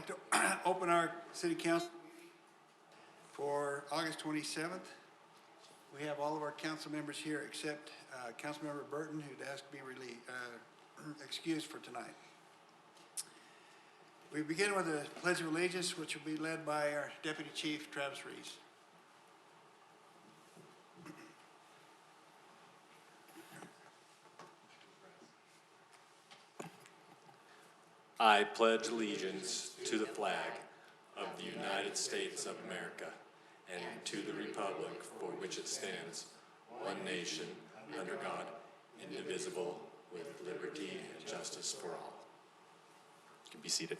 like to open our city council for August 27th. We have all of our council members here except Councilmember Burton, who'd asked to be excused for tonight. We begin with the Pledge of Allegiance, which will be led by our Deputy Chief, Travis Rees. I pledge allegiance to the flag of the United States of America and to the republic for which it stands, one nation, under God, indivisible, with liberty and justice for all. You can be seated.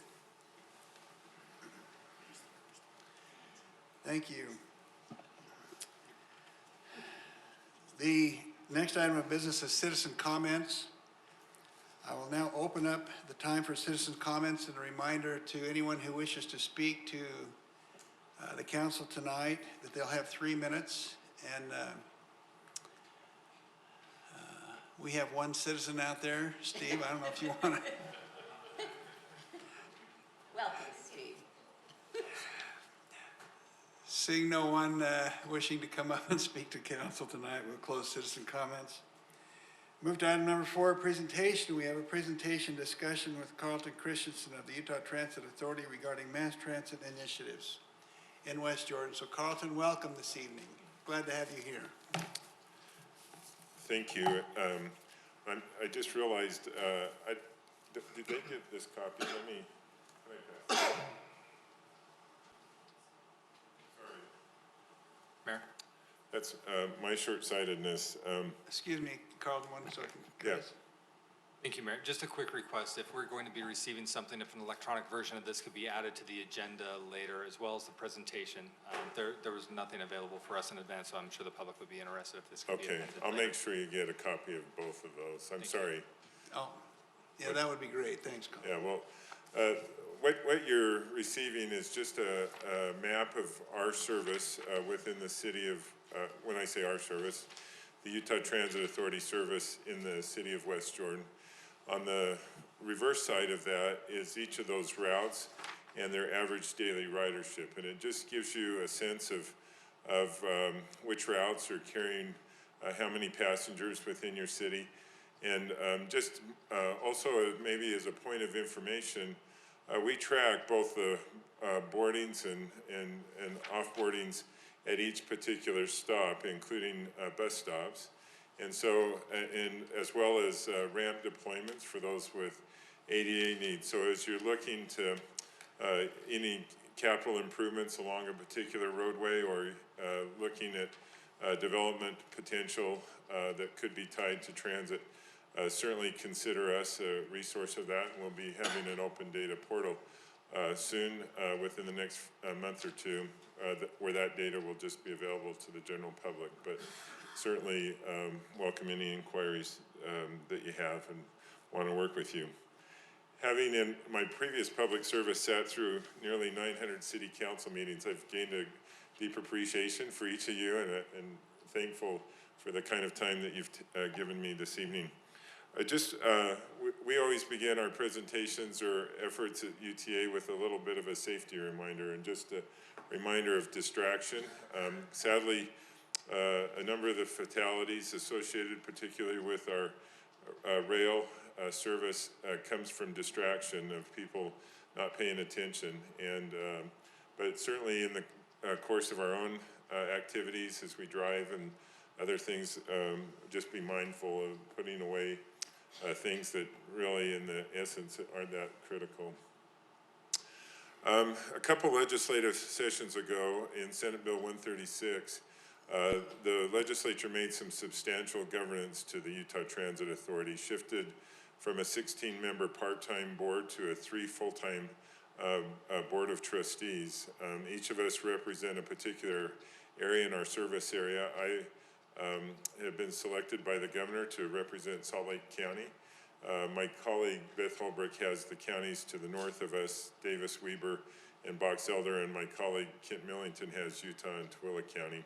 Thank you. The next item of business is citizen comments. I will now open up the time for citizen comments, and a reminder to anyone who wishes to speak to the council tonight that they'll have 3 minutes. And we have one citizen out there. Steve, I don't know if you want to. Welcome, Steve. Seeing no one wishing to come up and speak to council tonight, we'll close citizen comments. Move to item number 4, presentation. We have a presentation discussion with Carlton Christensen of the Utah Transit Authority regarding mass transit initiatives in West Jordan. So Carlton, welcome this evening. Glad to have you here. Thank you. I just realized, did they get this copy? Let me pass it? Sorry. Mayor? That's my short-sightedness. Excuse me, Carlton, 1 second. Yeah. Thank you, Mayor. Just a quick request. If we're going to be receiving something, if an electronic version of this could be added to the agenda later, as well as the presentation. There was nothing available for us in advance, so I'm sure the public would be interested if this could be Okay, amended I'll later. make sure you get a copy of both of those. I'm sorry. Oh, yeah, that would be great. Thanks, Carlton. Yeah, well, what you're receiving is just a map of our service within the city of, when I say our service, the Utah Transit Authority service in the city of West Jordan. On the reverse side of that is each of those routes and their average daily ridership. And it just gives you a sense of which routes are carrying how many passengers within your city. And just also maybe as a point of information, we track both the boardings and off-boardings at each particular stop, including bus stops. And so, as well as ramp deployments for those with ADA needs. So as you're looking to any capital improvements along a particular roadway or looking at development potential that could be tied to transit, certainly consider us a resource of that. And we'll be having an open data portal soon within the next month or two where that data will just be available to the general public. But certainly welcome any inquiries that you have and want to work with you. Having in my previous public service sat through nearly 900 city council meetings, I've gained a deep appreciation for each of you and thankful for the kind of time that you've given me this evening. We always begin our presentations or efforts at UTA with a little bit of a safety reminder and just a reminder of distraction. Sadly, a number of the fatalities associated particularly with our rail service comes from distraction of people not paying attention. And but certainly in the course of our own activities as we drive and other things, just be mindful of putting away things that really in the essence aren't that critical. A couple legislative sessions ago in Senate Bill 136, the legislature made some substantial governance to the Utah Transit Authority, shifted from a 16-member part-time board to a 3 full-time board of trustees. Each of us represent a particular area in our service area. I have been selected by the governor to represent Salt Lake County. My colleague Beth Holbrook has the counties to the north of us, Davis, Weber, and Box Elder, and my colleague Kent Millington has Utah and Tooele County.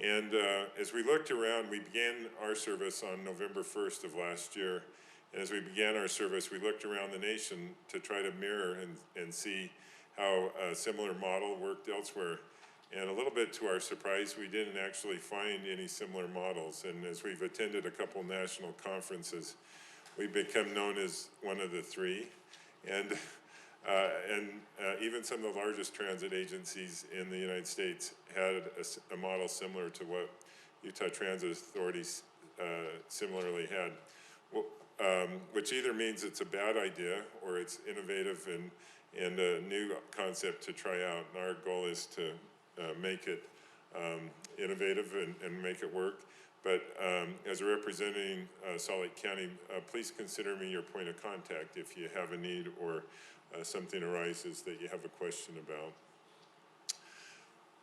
And as we looked around, we began our service on November 1st of last year. And as we began our service, we looked around the nation to try to mirror and see how a similar model worked elsewhere. And a little bit to our surprise, we didn't actually find any similar models. And as we've attended a couple national conferences, we've become known as one of the three. And even some of the largest transit agencies in the United States had a model similar to what Utah Transit Authority similarly had, which either means it's a bad idea or it's innovative and a new concept to try out. And our goal is to make it innovative and make it work. But as representing Salt Lake County, please consider me your point of contact if you have a need or something arises that you have a question about.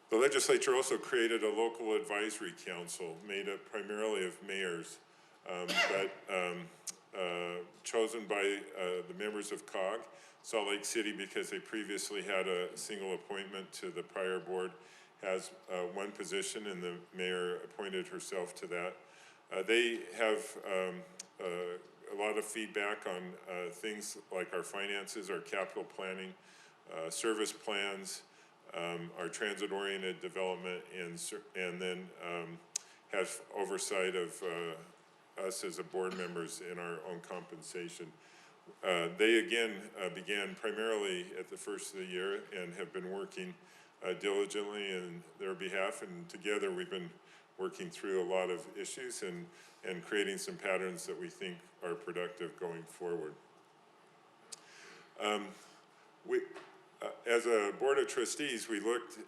The legislature also created a local advisory council made up primarily of mayors, chosen by the members of COG. Salt Lake City, because they previously had a single appointment to the prior board, has one position, and the mayor appointed herself to that. They have a lot of feedback on things like our finances, our capital planning, service plans, our transit-oriented development, and then have oversight of us as a board members in our own compensation. They again began primarily at the first of the year and have been working diligently in their behalf, and together we've been working through a lot of issues and creating some patterns that we think are productive going forward. As a board of trustees, we looked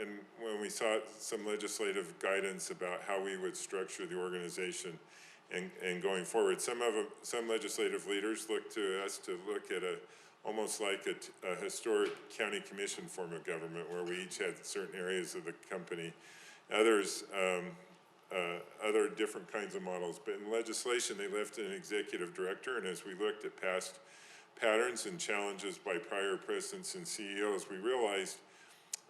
and when we sought some legislative guidance about how we would structure the organization and going forward. Some legislative leaders looked to us to look at almost like a historic county commission form of government where we each had certain areas of the company. Others, other different kinds of models. But in legislation, they left an executive director, and as we looked at past patterns and challenges by prior presidents and CEOs, we realized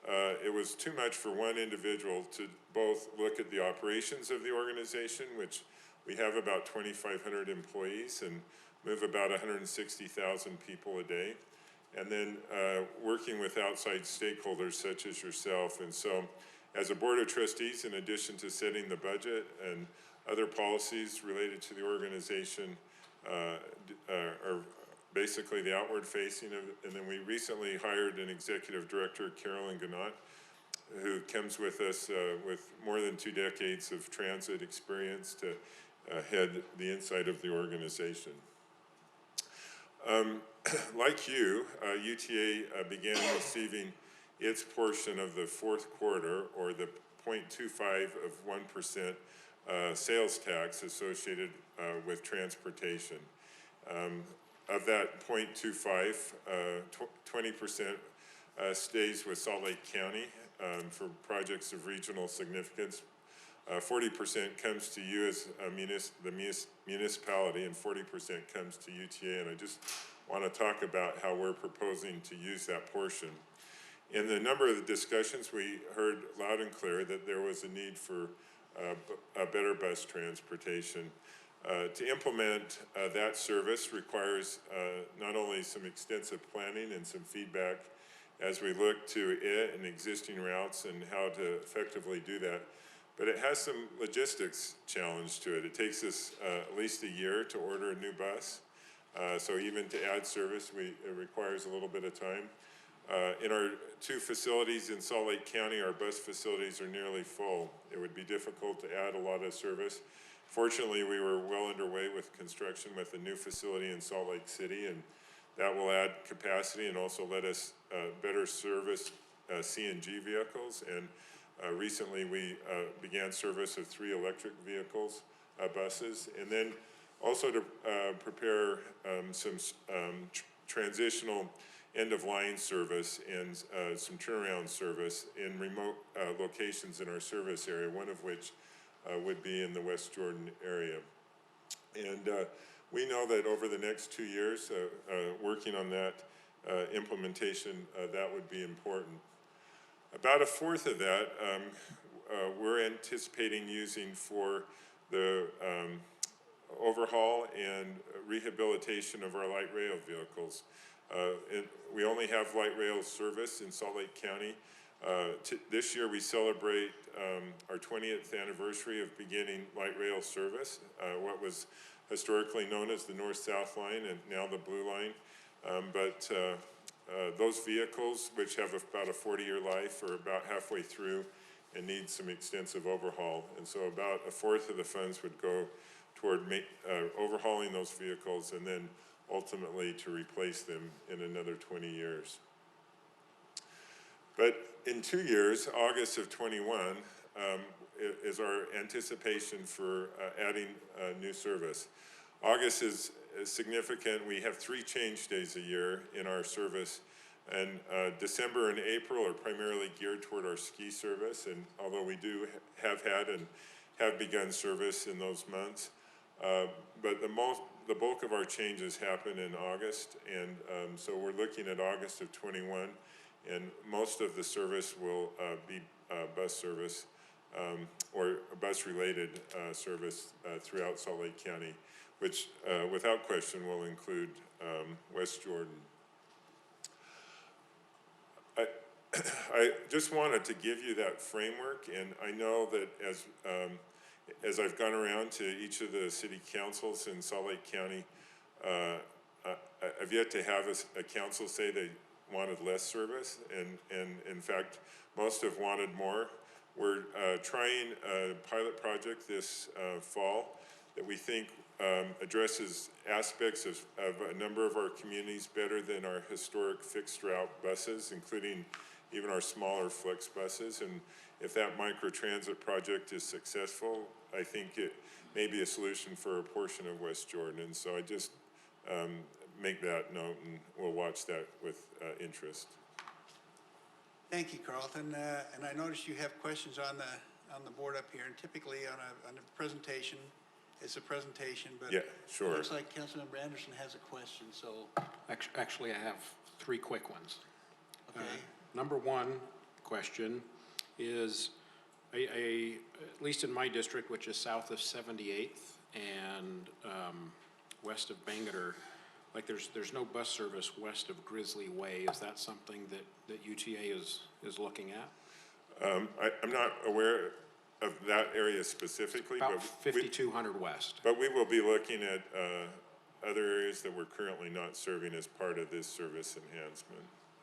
it was too much for one individual to both look at the operations of the organization, which we have about 2,500 employees and move about 160,000 people a day, and then working with outside stakeholders such as yourself. And so as a board of trustees, in addition to setting the budget and other policies related to the organization, are basically the outward facing of it. And then we recently hired an executive director, Carolyn Gannott, who comes with us with more than 2 decades of transit experience to head the inside of the organization. Like you, UTA began receiving its portion of the fourth quarter, or the 0.25 of 1% sales tax associated with transportation. Of that 0.25, 20% stays with Salt Lake County for projects of regional significance. 40% comes to you as the municipality, and 40% comes to UTA. And I just want to talk about how we're proposing to use that portion. In the number of the discussions, we heard loud and clear that there was a need for a better bus transportation. To implement that service requires not only some extensive planning and some feedback as we look to it and existing routes and how to effectively do that, but it has some logistics challenge to it. It takes us at least a year to order a new bus. So even to add service, it requires a little bit of time. In our 2 facilities in Salt Lake County, our bus facilities are nearly full. It would be difficult to add a lot of service. Fortunately, we were well underway with construction with a new facility in Salt Lake City, and that will add capacity and also let us better service CNG vehicles. And recently we began service of 3 electric vehicles, buses, and then also to prepare some transitional end-of-line service and some turnaround service in remote locations in our service area, one of which would be in the West Jordan area. And we know that over the next 2 years, working on that implementation, that would be important. About a fourth of that we're anticipating using for the overhaul and rehabilitation of our light rail vehicles. We only have light rail service in Salt Lake County. This year we celebrate our 20th anniversary of beginning light rail service, what was historically known as the North-South line and now the Blue line. But those vehicles, which have about a 40-year life, are about halfway through and need some extensive overhaul. And so about a fourth of the funds would go toward overhauling those vehicles and then ultimately to replace them in another 20 years. But in 2 years, August of 21, is our anticipation for adding new service. August is significant. We have 3 change days a year in our service, and December and April are primarily geared toward our ski service, and although we do have had and have begun service in those months, but the bulk of our changes happen in August, and so we're looking at August of 21, and most of the service will be bus service or bus-related service throughout Salt Lake County, which without question will include West Jordan. I just wanted to give you that framework, and I know that as I've gone around to each of the city councils in Salt Lake County, I've yet to have a council say they wanted less service, and in fact, most have wanted more. We're trying a pilot project this fall that we think addresses aspects of a number of our communities better than our historic fixed route buses, including even our smaller flex buses. And if that microtransit project is successful, I think it may be a solution for a portion of West Jordan. And so I just make that note, and we'll watch that with interest. Thank you, Carlton. And I noticed you have questions on the board up here, and typically on a presentation, it's a presentation, but Yeah, sure. it looks like Councilmember Anderson has a question, so, Actually, I have 3 quick ones. okay. Number 1 question is, at least in my district, which is south of 78th and west of Bangerter, like there's no bus service west of Grizzly Way. Is that something that UTA is looking at? I'm not aware of that area specifically, About but 5200 west. but we will be looking at other areas that we're currently not serving as part of this service enhancement.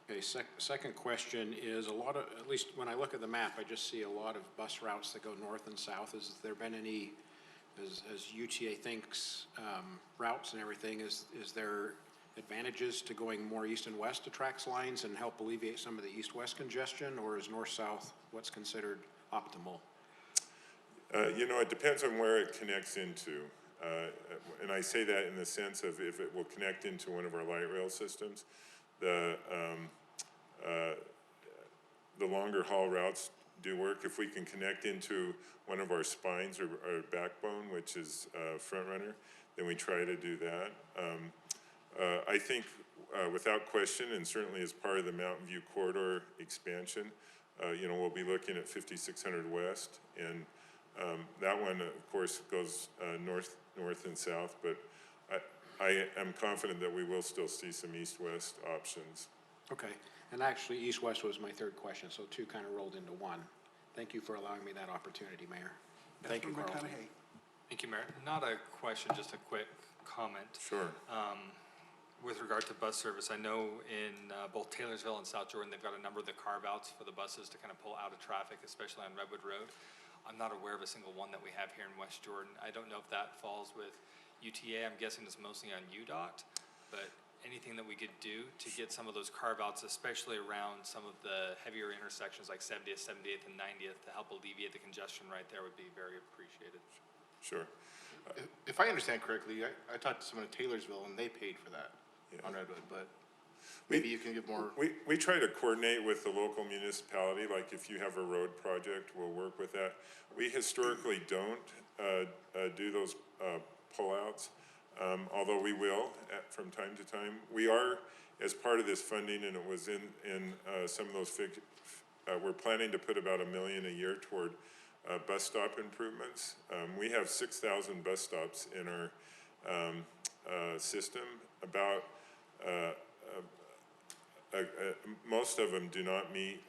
Okay, second question is a lot of, at least when I look at the map, I just see a lot of bus routes that go north and south. Has there been any, as UTA thinks, routes and everything, is there advantages to going more east and west to TRAX lines and help alleviate some of the east-west congestion, or is north-south what's considered optimal? You know, it depends on where it connects into. And I say that in the sense of if it will connect into one of our light rail systems. The longer haul routes do work. If we can connect into one of our spines or backbone, which is Front Runner, then we try to do that. I think without question, and certainly as part of the Mountain View Corridor expansion, you know, we'll be looking at 5600 West, and that one, of course, goes north and south, but I am confident that we will still see some east-west options. Okay, and actually east-west was my third question, so 2 kind of rolled into 1. Thank you for allowing me that opportunity, Mayor. Thank you, Councilmember Carlton. McConaughey. Thank you, Mayor. Not a question, just a quick comment. Sure. With regard to bus service, I know in both Taylorsville and South Jordan, they've got a number of the carve-outs for the buses to kind of pull out of traffic, especially on Redwood Road. I'm not aware of a single one that we have here in West Jordan. I don't know if that falls with UTA. I'm guessing it's mostly on UDOT, but anything that we could do to get some of those carve-outs, especially around some of the heavier intersections like 70th, 78th, and 90th to help alleviate the congestion right there would be very appreciated. Sure. If I understand correctly, I talked to someone at Taylorsville and they paid for that on Redwood, but maybe you can give more. We try to coordinate with the local municipality, like if you have a road project, we'll work with that. We historically don't do those pullouts, although we will from time to time. We are, as part of this funding, and it was in some of those we're planning to put about $1 million a year toward bus stop improvements. We have 6,000 bus stops in our system. About most of them do not meet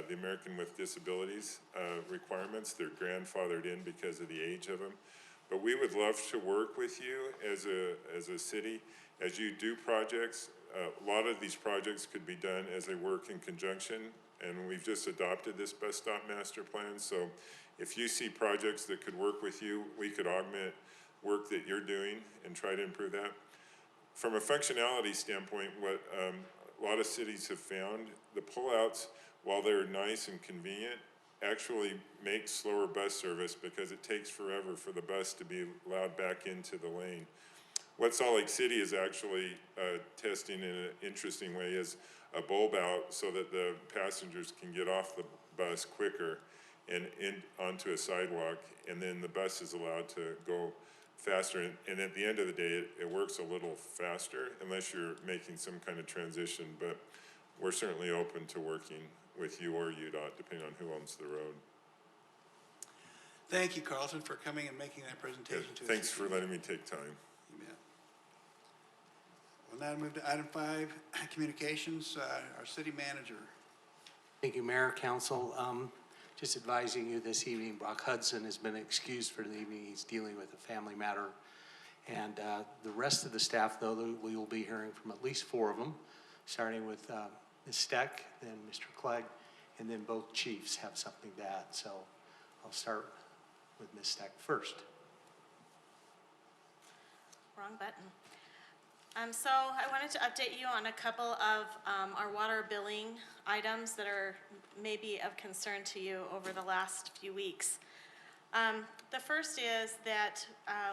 the American with Disabilities requirements. They're grandfathered in because of the age of them. But we would love to work with you as a city, as you do projects. A lot of these projects could be done as they work in conjunction, and we've just adopted this bus stop master plan. So if you see projects that could work with you, we could augment work that you're doing and try to improve that. From a functionality standpoint, what a lot of cities have found, the pullouts, while they're nice and convenient, actually make slower bus service because it takes forever for the bus to be allowed back into the lane. What Salt Lake City is actually testing in an interesting way is a bulb out so that the passengers can get off the bus quicker and onto a sidewalk, and then the bus is allowed to go faster. And at the end of the day, it works a little faster unless you're making some kind of transition, but we're certainly open to working with you or UDOT, depending on who owns the road. Thank you, Carlton, for coming and making that presentation to us. Thanks for letting me take time. You bet. We'll now move to item 5, communications, our city manager. Thank you, Mayor, Council. Just advising you this evening, Brock Hudson has been excused for the evening. He's dealing with a family matter. And the rest of the staff, though, we will be hearing from at least 4 of them, starting with Ms. Steck, then Mr. Clegg, and then both chiefs have something to add. So I'll start with Ms. Steck first. Wrong button. So I wanted to update you on a couple of our water billing items that are maybe of concern to you over the last few weeks. The first is that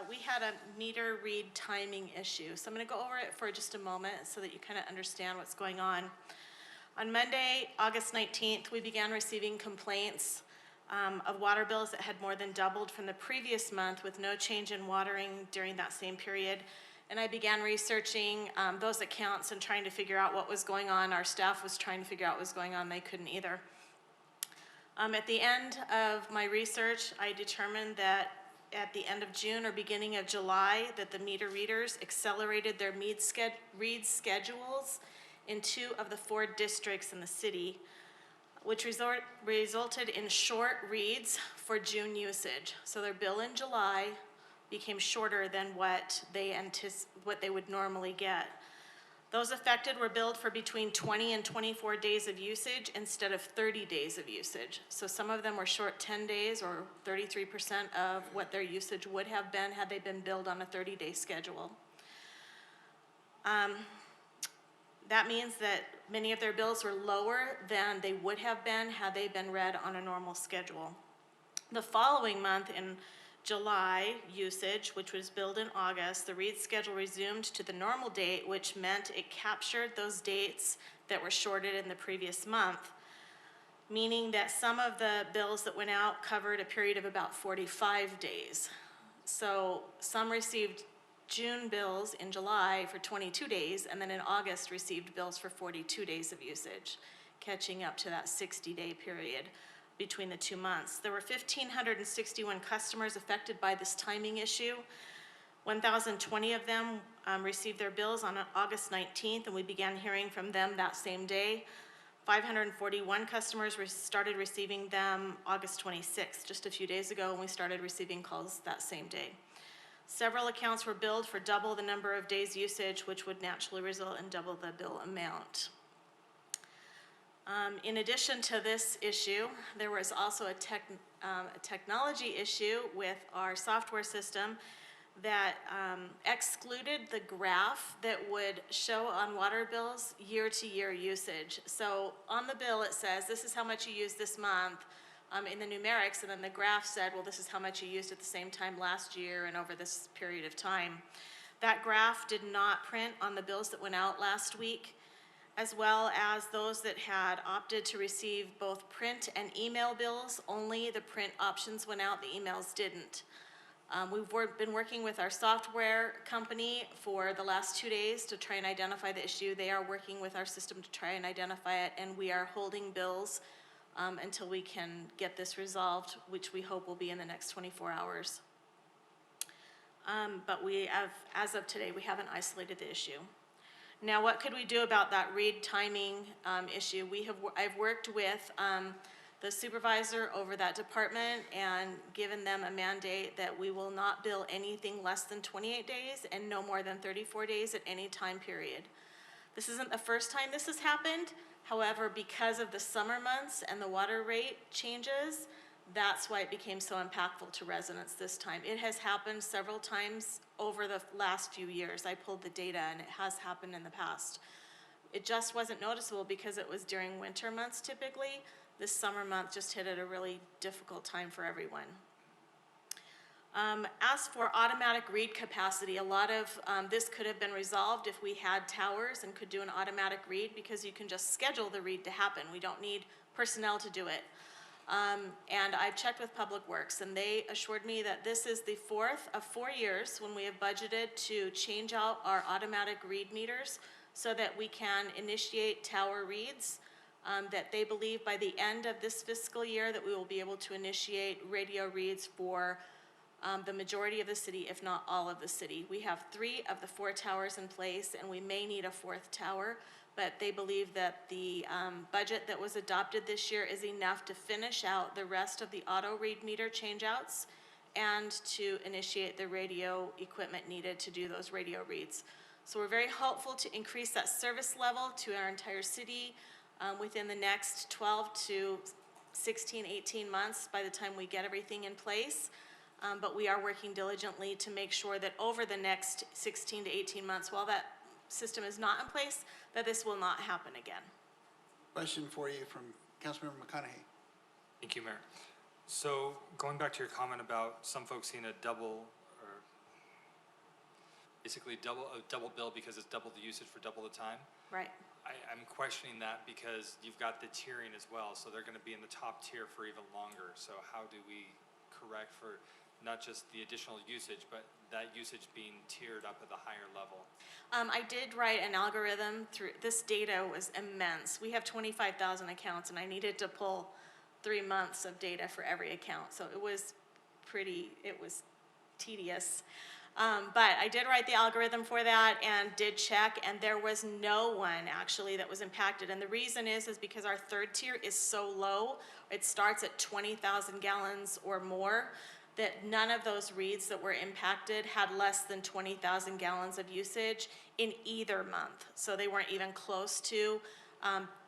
we had a meter read timing issue. So I'm going to go over it for just a moment so that you kind of understand what's going on. On Monday, August 19th, we began receiving complaints of water bills that had more than doubled from the previous month with no change in watering during that same period. And I began researching those accounts and trying to figure out what was going on. Our staff was trying to figure out what was going on. They couldn't either. At the end of my research, I determined that at the end of June or beginning of July, that the meter readers accelerated their read schedules in 2 of the 4 districts in the city, which resulted in short reads for June usage. So their bill in July became shorter than what they would normally get. Those affected were billed for between 20 and 24 days of usage instead of 30 days of usage. So some of them were short 10 days or 33% of what their usage would have been had they been billed on a 30-day schedule. That means that many of their bills were lower than they would have been had they been read on a normal schedule. The following month, in July usage, which was billed in August, the read schedule resumed to the normal date, which meant it captured those dates that were shorted in the previous month, meaning that some of the bills that went out covered a period of about 45 days. So some received June bills in July for 22 days, and then in August received bills for 42 days of usage, catching up to that 60-day period between the 2 months. There were 1,561 customers affected by this timing issue. 1,020 of them received their bills on August 19th, and we began hearing from them that same day. 541 customers started receiving them August 26th, just a few days ago, and we started receiving calls that same day. Several accounts were billed for double the number of days usage, which would naturally result in double the bill amount. In addition to this issue, there was also a technology issue with our software system that excluded the graph that would show on water bills year-to-year usage. So on the bill it says, this is how much you used this month in the numerics, and then the graph said, well, this is how much you used at the same time last year and over this period of time. That graph did not print on the bills that went out last week, as well as those that had opted to receive both print and email bills. Only the print options went out, the emails didn't. We've been working with our software company for the last 2 days to try and identify the issue. They are working with our system to try and identify it, and we are holding bills until we can get this resolved, which we hope will be in the next 24 hours. But we have, as of today, we haven't isolated the issue. Now, what could we do about that read timing issue? I've worked with the supervisor over that department and given them a mandate that we will not bill anything less than 28 days and no more than 34 days at any time period. This isn't the first time this has happened. However, because of the summer months and the water rate changes, that's why it became so impactful to residents this time. It has happened several times over the last few years. I pulled the data and it has happened in the past. It just wasn't noticeable because it was during winter months typically. This summer month just hit at a really difficult time for everyone. As for automatic read capacity, a lot of this could have been resolved if we had towers and could do an automatic read because you can just schedule the read to happen. We don't need personnel to do it. And I've checked with Public Works and they assured me that this is the fourth of 4 years when we have budgeted to change out our automatic read meters so that we can initiate tower reads. That they believe by the end of this fiscal year that we will be able to initiate radio reads for the majority of the city, if not all of the city. We have 3 of the 4 towers in place and we may need a 4th tower, but they believe that the budget that was adopted this year is enough to finish out the rest of the auto read meter changeouts and to initiate the radio equipment needed to do those radio reads. So we're very hopeful to increase that service level to our entire city within the next 12 to 16, 18 months by the time we get everything in place. But we are working diligently to make sure that over the next 16 to 18 months, while that system is not in place, that this will not happen again. Question for you from Councilmember McConaughey. Thank you, Mayor. So going back to your comment about some folks seeing a double, or basically a double bill because it's double the usage for double the time. Right. I'm questioning that because you've got the tiering as well, so they're going to be in the top tier for even longer. So how do we correct for not just the additional usage, but that usage being tiered up at the higher level? I did write an algorithm through, this data was immense. We have 25,000 accounts and I needed to pull 3 months of data for every account. So it was tedious. But I did write the algorithm for that and did check, and there was no one actually that was impacted. And the reason is because our 3rd tier is so low, it starts at 20,000 gallons or more, that none of those reads that were impacted had less than 20,000 gallons of usage in either month. So they weren't even close to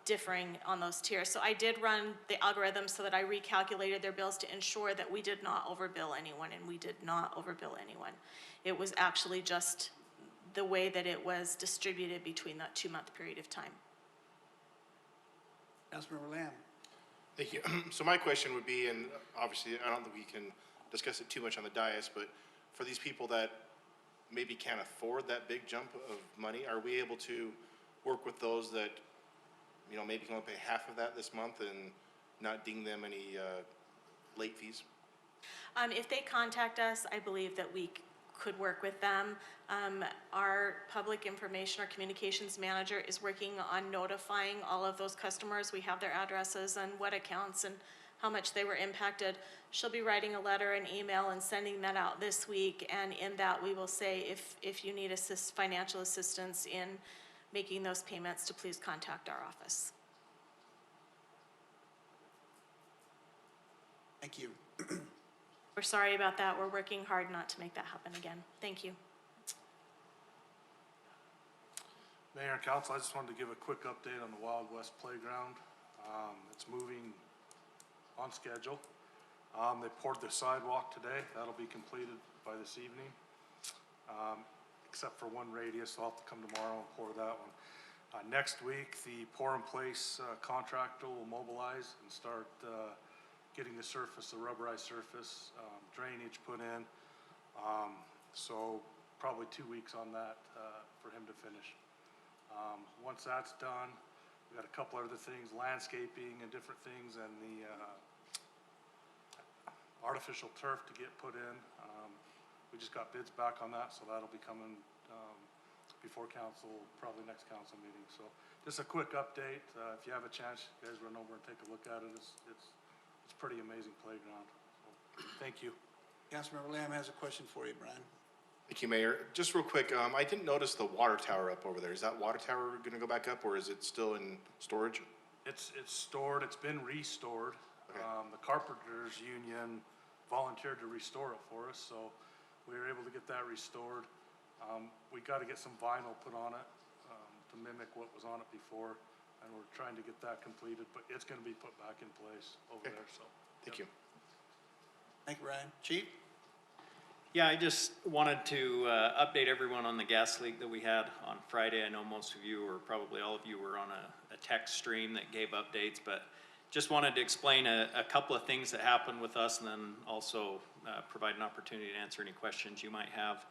differing on those tiers. So I did run the algorithm so that I recalculated their bills to ensure that we did not overbill anyone, and we did not overbill anyone. It was actually just the way that it was distributed between that 2-month period of time. Councilmember Lamb. Thank you. So my question would be, and obviously I don't think we can discuss it too much on the dais, but for these people that maybe can't afford that big jump of money, are we able to work with those that, you know, maybe can only pay half of that this month and not ding them any late fees? If they contact us, I believe that we could work with them. Our public information, our communications manager is working on notifying all of those customers. We have their addresses and what accounts and how much they were impacted. She'll be writing a letter and email and sending that out this week, and in that we will say if you need financial assistance in making those payments, to please contact our office. Thank you. We're sorry about that. We're working hard not to make that happen again. Thank you. Mayor and Council, I just wanted to give a quick update on the Wild West Playground. It's moving on schedule. They poured the sidewalk today. That'll be completed by this evening. Except for one radius, I'll have to come tomorrow and pour that one. Next week, the pour-in-place contractor will mobilize and start getting the surface, the rubberized surface, drainage put in. So probably 2 weeks on that for him to finish. Once that's done, we got a couple other things, landscaping and different things, and the artificial turf to get put in. We just got bids back on that, so that'll be coming before council, probably next council meeting. So just a quick update. If you have a chance, you guys run over and take a look at it. It's pretty amazing playground. So, thank you. Councilmember Lamb has a question for you, Brian. Thank you, Mayor. Just real quick, I didn't notice the water tower up over there. Is that water tower gonna go back up, or is it still in storage? It's stored, it's been restored. Okay. The Carpenters Union volunteered to restore it for us, so we were able to get that restored. We gotta get some vinyl put on it, to mimic what was on it before, and we're trying to get that completed, but it's gonna be put back in place over Okay. there, so. Thank you. Thank you, Ryan. Chief? Yeah, I just wanted to update everyone on the gas leak that we had on Friday. I know most of you, or probably all of you, were on a text stream that gave updates, but just wanted to explain a couple of things that happened with us, and then also provide an opportunity to answer any questions you might have.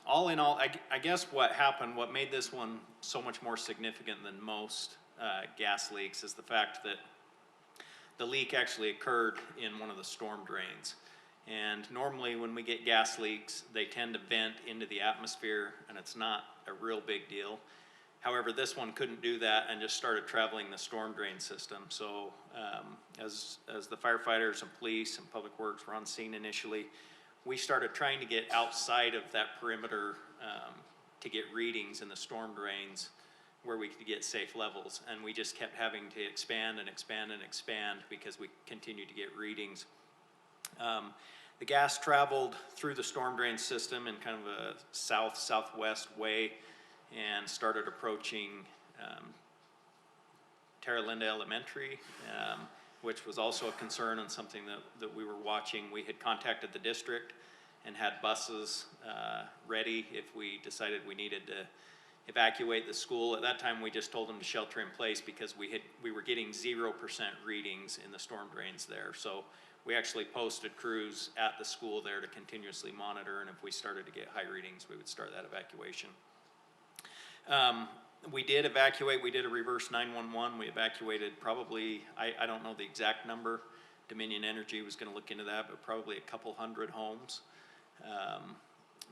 All in all, I guess what happened, what made this one so much more significant than most gas leaks is the fact that the leak actually occurred in one of the storm drains. And normally when we get gas leaks, they tend to vent into the atmosphere, and it's not a real big deal. However, this one couldn't do that and just started traveling the storm drain system. So as the firefighters and police and public works were on scene initially, we started trying to get outside of that perimeter to get readings in the storm drains where we could get safe levels. And we just kept having to expand and expand and expand because we continued to get readings. The gas traveled through the storm drain system in kind of a south-southwest way and started approaching Terra Linda Elementary, which was also a concern and something that we were watching. We had contacted the district and had buses ready if we decided we needed to evacuate the school. At that time, we just told them to shelter in place because we were getting 0% readings in the storm drains there. So we actually posted crews at the school there to continuously monitor, and if we started to get high readings, we would start that evacuation. We did evacuate, we did a reverse 911, we evacuated probably, I don't know the exact number, Dominion Energy was gonna look into that, but probably a couple hundred homes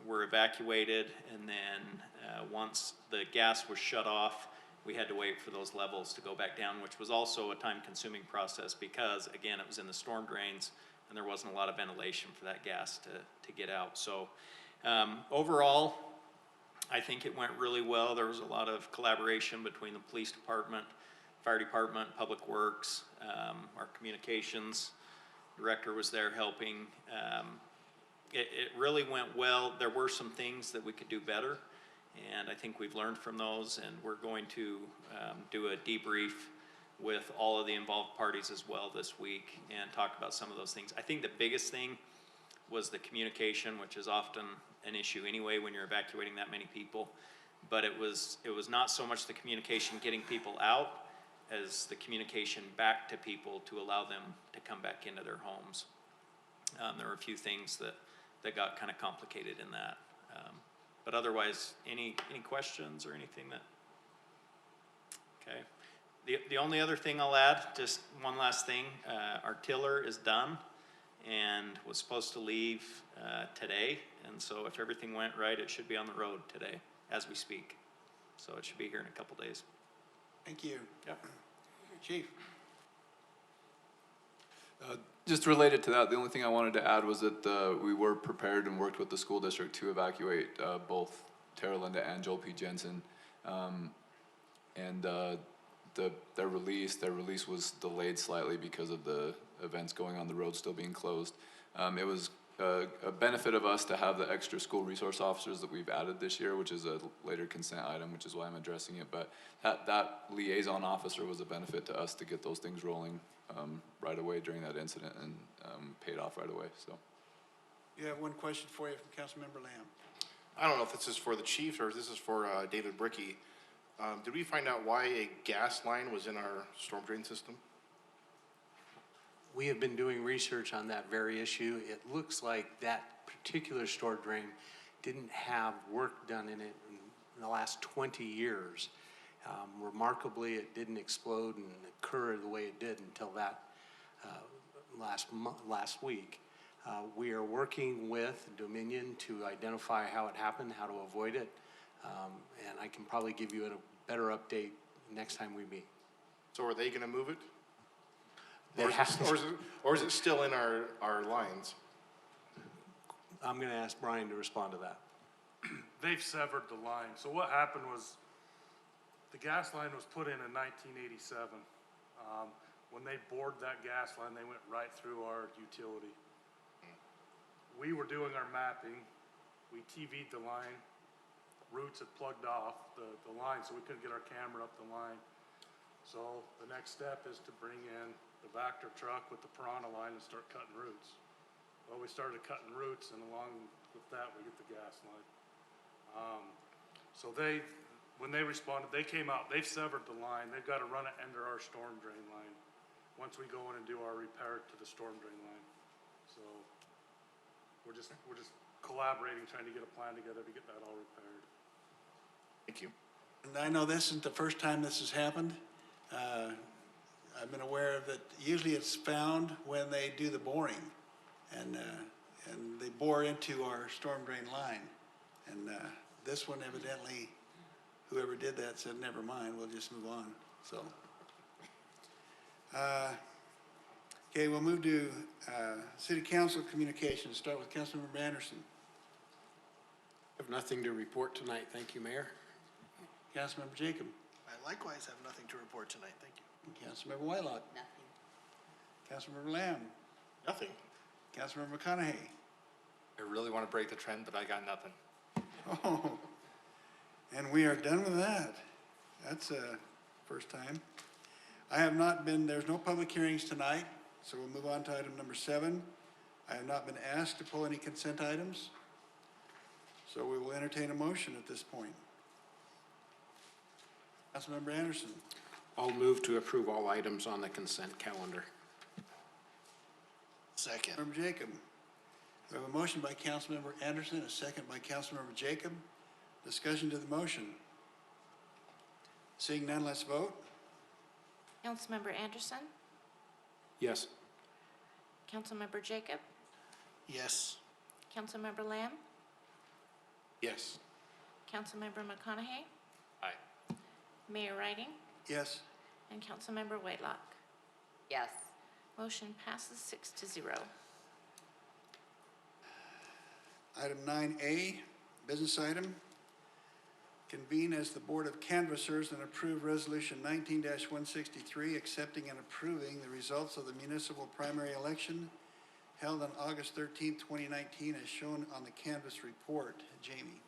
were evacuated, and then once the gas was shut off, we had to wait for those levels to go back down, which was also a time-consuming process because, again, it was in the storm drains and there wasn't a lot of ventilation for that gas to get out. So overall, I think it went really well. There was a lot of collaboration between the police department, fire department, public works, our communications director was there helping. It really went well. There were some things that we could do better, and I think we've learned from those, and we're going to do a debrief with all of the involved parties as well this week and talk about some of those things. I think the biggest thing was the communication, which is often an issue anyway when you're evacuating that many people, but it was not so much the communication getting people out as the communication back to people to allow them to come back into their homes. There were a few things that got kind of complicated in that. But otherwise, any questions or anything that, okay. The only other thing I'll add, just one last thing, our tiller is done and was supposed to leave today. And so if everything went right, it should be on the road today as we speak. So it should be here in a couple days. Thank you. Yep. Chief? Just related to that, the only thing I wanted to add was that we were prepared and worked with the school district to evacuate both Terra Linda and Joel P. Jensen. Their release was delayed slightly because of the events going on the road still being closed. It was a benefit of us to have the extra school resource officers that we've added this year, which is a later consent item, which is why I'm addressing it. But that liaison officer was a benefit to us to get those things rolling right away during that incident and paid off right away. So, You have one question for you from Councilmember Lamb. I don't know if this is for the chief or if this is for David Bricky. Did we find out why a gas line was in our storm drain system? We have been doing research on that very issue. It looks like that particular storm drain didn't have work done in it in the last 20 years. Remarkably, it didn't explode and occur the way it did until that last week. We are working with Dominion to identify how it happened, how to avoid it, and I can probably give you a better update next time we meet. So are they gonna move it? They have- Or is it still in our lines? I'm going to ask Brian to respond to that. They've severed the line. So what happened was, the gas line was put in 1987. When they bored that gas line, they went right through our utility. We were doing our mapping, we TV'd the line, Roots had plugged off the line, so we couldn't get our camera up the line. So the next step is to bring in the Vector truck with the Piranha line and start cutting Roots. Well, we started cutting Roots, and along with that, we get the gas line. So when they responded, they came out, they've severed the line, they've got to run it under our storm drain line once we go in and do our repair to the storm drain line. So we're just collaborating, trying to get a plan together to get that all repaired. Thank you. And I know this isn't the first time this has happened. I've been aware of it. Usually it's found when they do the boring, and they bore into our storm drain line. And this one evidently, whoever did that said, never mind, we'll just move on. So, okay, we'll move to City Council communications. Start with Councilmember Anderson. I have nothing to report tonight. Thank you, Mayor. Councilmember Jacob. I likewise have nothing to report tonight, thank you. And Councilmember Whitelock. Nothing. Councilmember Lamb. Nothing. Councilmember McConaughey. I really want to break the trend, but I got nothing. Oh, and we are done with that. That's a first time. I have not been, there's no public hearings tonight, so we'll move on to item number 7. I have not been asked to pull any consent items, so we will entertain a motion at this point. Councilmember Anderson. I'll move to approve all items on the consent calendar. Second. Councilmember Jacob. We have a motion by Councilmember Anderson, a second by Councilmember Jacob. Discussion to the motion. Seeing none, let's vote. Councilmember Anderson, Yes. Councilmember Jacob, Yes. Councilmember Lamb, Yes. Councilmember McConaughey, Aye. Mayor Riding, Yes. and Councilmember Whitelock. Yes. Motion passes 6-0. Item 9A, business item. Convene as the Board of Canvassers and approve Resolution 19-163, accepting and approving the results of the municipal primary election held on August 13th, 2019, as shown on the canvass report. Jamie.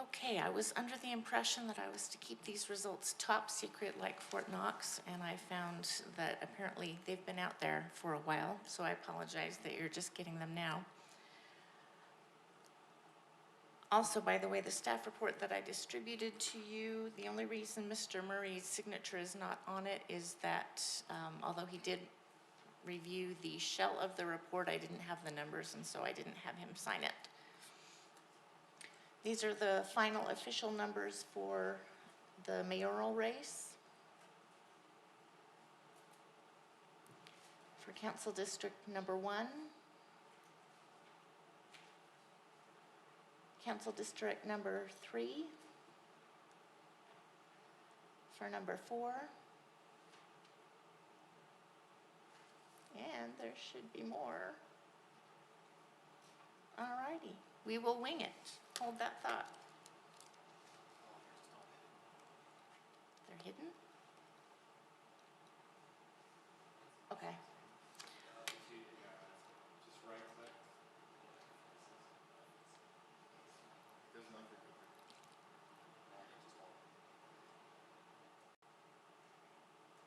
Okay, I was under the impression that I was to keep these results top secret like Fort Knox, and I found that apparently they've been out there for a while, so I apologize that you're just getting them now. Also, by the way, the staff report that I distributed to you, the only reason Mr. Murray's signature is not on it is that although he did review the shell of the report, I didn't have the numbers, and so I didn't have him sign it. These are the final official numbers for the mayoral race. For Council District number 1, Council District number 3, for number 4, and there should be more. All righty, we will wing it. Hold that thought. They're hidden? Okay.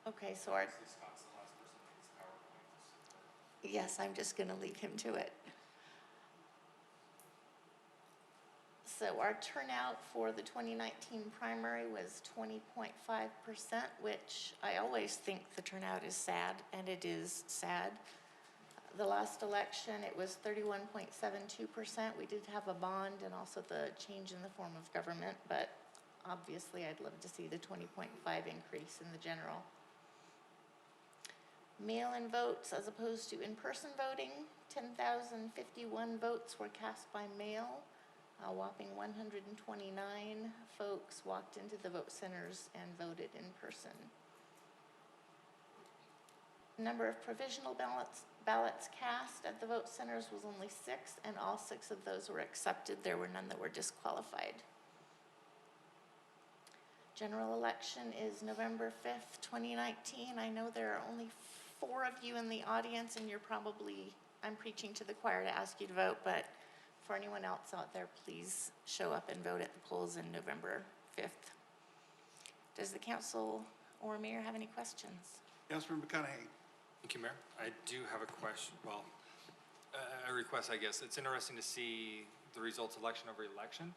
Okay, so our... Yes, I'm just going to leave him to it. So our turnout for the 2019 primary was 20.5%, which I always think the turnout is sad, and it is sad. The last election, it was 31.72%. We did have a bond and also the change in the form of government, but obviously I'd love to see the 20.5 increase in the general. Mail-in votes as opposed to in-person voting, 10,051 votes were cast by mail. A whopping 129 folks walked into the vote centers and voted in person. Number of provisional ballots cast at the vote centers was only 6, and all 6 of those were accepted. There were none that were disqualified. General election is November 5th, 2019. I know there are only 4 of you in the audience, and I'm preaching to the choir to ask you to vote, but for anyone else out there, please show up and vote at the polls in November 5th. Does the council or mayor have any questions? Councilmember McConaughey. Thank you, Mayor. I do have a question, well, a request, I guess. It's interesting to see the results election over election,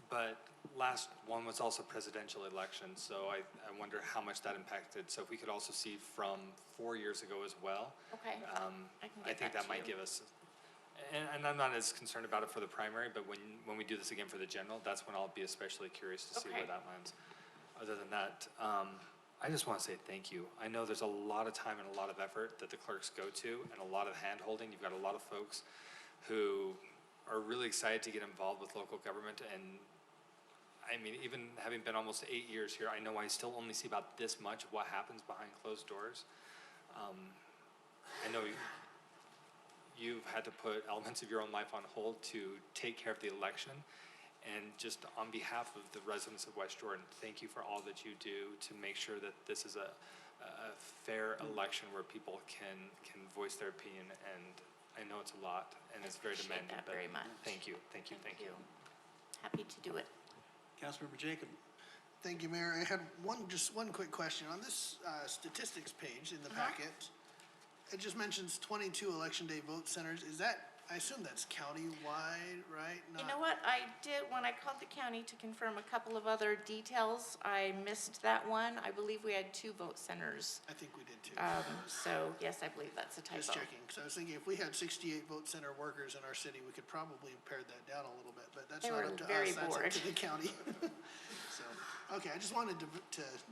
but last one was also presidential election, so I wonder how much that impacted. So if we could also see from 4 years ago as well. Okay, I think that might give us, and I'm not as concerned about it for the primary, but when we do this again for the general, that's when I'll be especially curious to see where that lands. Other than that, I just want to say thank you. I know there's a lot of time and a lot of effort that the clerks go to and a lot of hand-holding. You've got a lot of folks who are really excited to get involved with local government, and I mean, even having been almost 8 years here, I know I still only see about this much of what happens behind closed doors. I know you've had to put elements of your own life on hold to take care of the election, and just on behalf of the residents of West Jordan, thank you for all that you do to make sure that this is a fair election where people can voice their opinion. And I know it's a lot and it's very demanding. That very much. Thank you, thank you, thank you. Happy to do it. Councilmember Jacob. Thank you, Mayor. I had just one quick question. On this statistics page in the packet, it just mentions 22 election day vote centers. Is that, I assume that's county-wide, right? You know what, I did, when I called the county to confirm a couple of other details, I missed that one. I believe we had 2 vote centers. I think we did too. So, yes, I believe that's a typo. Just checking, because I was thinking if we had 68 vote center workers in our city, we could probably have pared that down a little bit, but that's They not were up to very us, that's up bored. to the county. So, okay, I just wanted to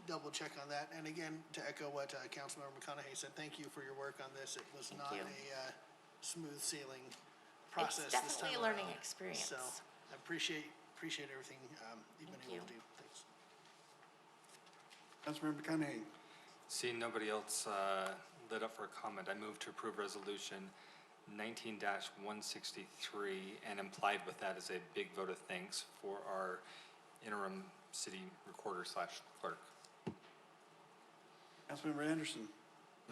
double check on that, and again, to echo what Councilmember McConaughey said, thank you for your work on this. It was not you. a smooth sailing process It's this time definitely a learning around. experience. So, I appreciate everything you've been Thank able to do. Thanks. Councilmember McConaughey. Seeing nobody else lit up for a comment, I move to approve resolution 19-163, and implied with that is a big vote of thanks for our interim city recorder / clerk. Councilmember Anderson.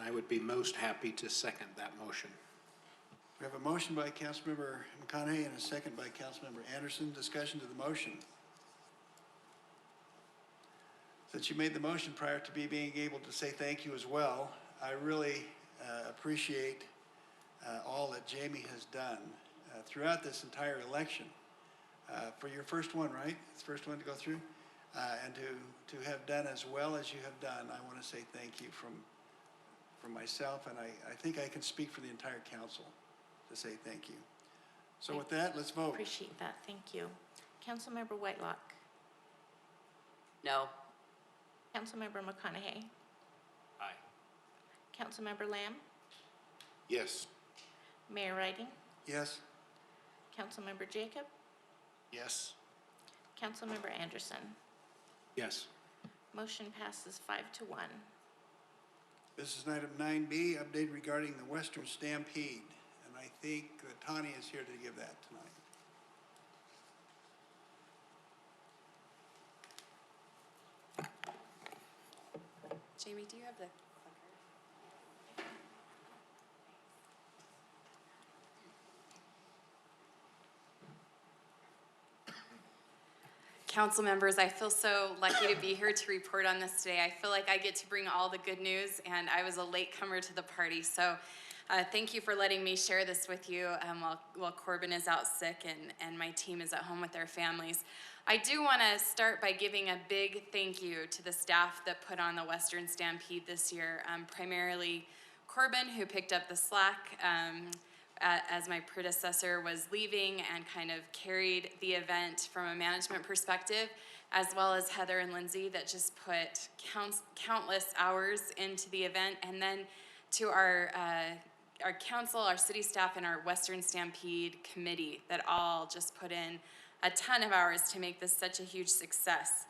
I would be most happy to second that motion. We have a motion by Councilmember McConaughey and a second by Councilmember Anderson. Discussion to the motion. Since you made the motion prior to me being able to say thank you as well, I really appreciate all that Jamie has done throughout this entire election. For your first one, right? It's the first one to go through. And to have done as well as you have done, I want to say thank you from myself, and I think I can speak for the entire council to say thank you. So with that, let's vote. Appreciate that, thank you. Councilmember Whitelock. No. Councilmember McConaughey. Aye. Councilmember Lamb. Yes. Mayor Riding. Yes? Councilmember Jacob. Yes. Councilmember Anderson. Yes. Motion passes 5-1. Business item 9B, update regarding the Western Stampede. And I think that Tani is here to give that tonight. Jamie, do you have the clicker? Council members, I feel so lucky to be here to report on this today. I feel like I get to bring all the good news, and I was a latecomer to the party. So thank you for letting me share this with you while Corbin is out sick and my team is at home with their families. I do want to start by giving a big thank you to the staff that put on the Western Stampede this year, primarily Corbin, who picked up the slack as my predecessor was leaving and kind of carried the event from a management perspective, as well as Heather and Lindsay that just put countless hours into the event, and then to our council, our city staff, and our Western Stampede committee that all just put in a ton of hours to make this such a huge success.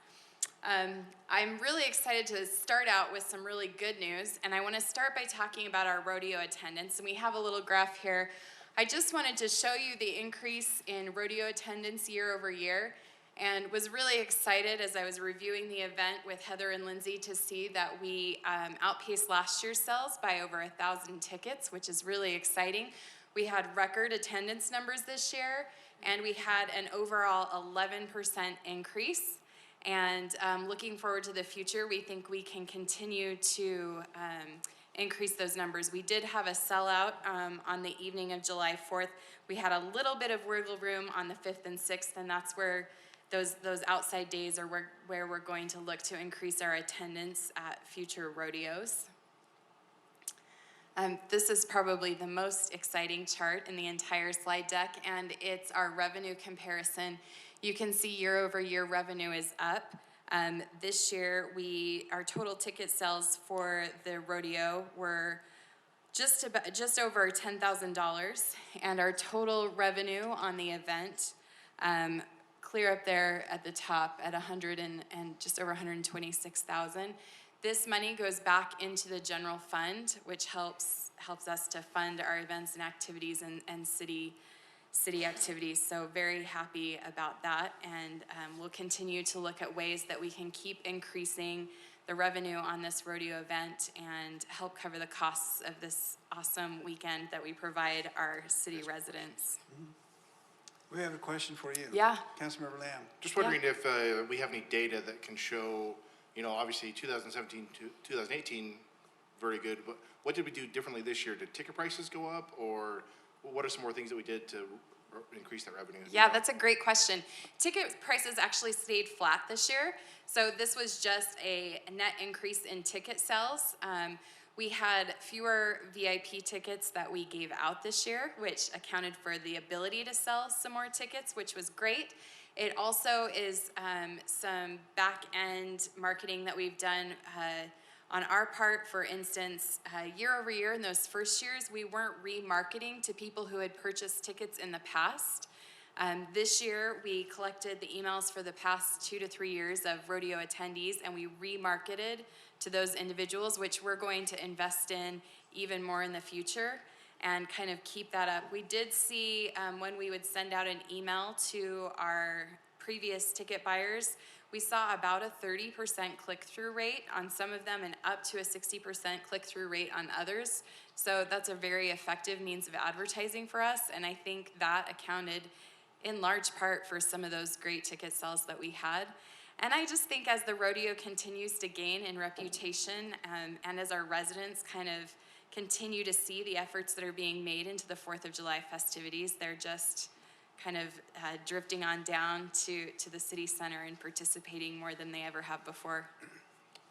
I'm really excited to start out with some really good news, and I want to start by talking about our rodeo attendance. And we have a little graph here. I just wanted to show you the increase in rodeo attendance year over year, and was really excited as I was reviewing the event with Heather and Lindsay to see that we outpaced last year's sales by over 1,000 tickets, which is really exciting. We had record attendance numbers this year, and we had an overall 11% increase. And looking forward to the future, we think we can continue to increase those numbers. We did have a sellout on the evening of July 4th. We had a little bit of wiggle room on the 5th and 6th, and that's where those outside days are where we're going to look to increase our attendance at future rodeos. This is probably the most exciting chart in the entire slide deck, and it's our revenue comparison. You can see year over year revenue is up. This year, our total ticket sales for the rodeo were just over $10,000, and our total revenue on the event, clear up there at the top at just over 126,000. This money goes back into the general fund, which helps us to fund our events and activities and city activities. So very happy about that, and we'll continue to look at ways that we can keep increasing the revenue on this rodeo event and help cover the costs of this awesome weekend that we provide our city residents. We have a question for you. Yeah. Councilmember Lamb. Just wondering if we have any data that can show, obviously 2017 to 2018, very good, but what did we do differently this year? Did ticket prices go up, or what are some more things that we did to increase that revenue? Yeah, that's a great question. Ticket prices actually stayed flat this year, so this was just a net increase in ticket sales. We had fewer VIP tickets that we gave out this year, which accounted for the ability to sell some more tickets, which was great. It also is some back-end marketing that we've done on our part. For instance, year over year in those first years, we weren't remarketing to people who had purchased tickets in the past. This year, we collected the emails for the past 2 to 3 years of rodeo attendees, and we remarketed to those individuals, which we're going to invest in even more in the future and kind of keep that up. We did see when we would send out an email to our previous ticket buyers, we saw about a 30% click-through rate on some of them and up to a 60% click-through rate on others. So that's a very effective means of advertising for us, and I think that accounted in large part for some of those great ticket sales that we had. And I just think as the rodeo continues to gain in reputation and as our residents kind of continue to see the efforts that are being made into the 4th of July festivities, they're just kind of drifting on down to the city center and participating more than they ever have before.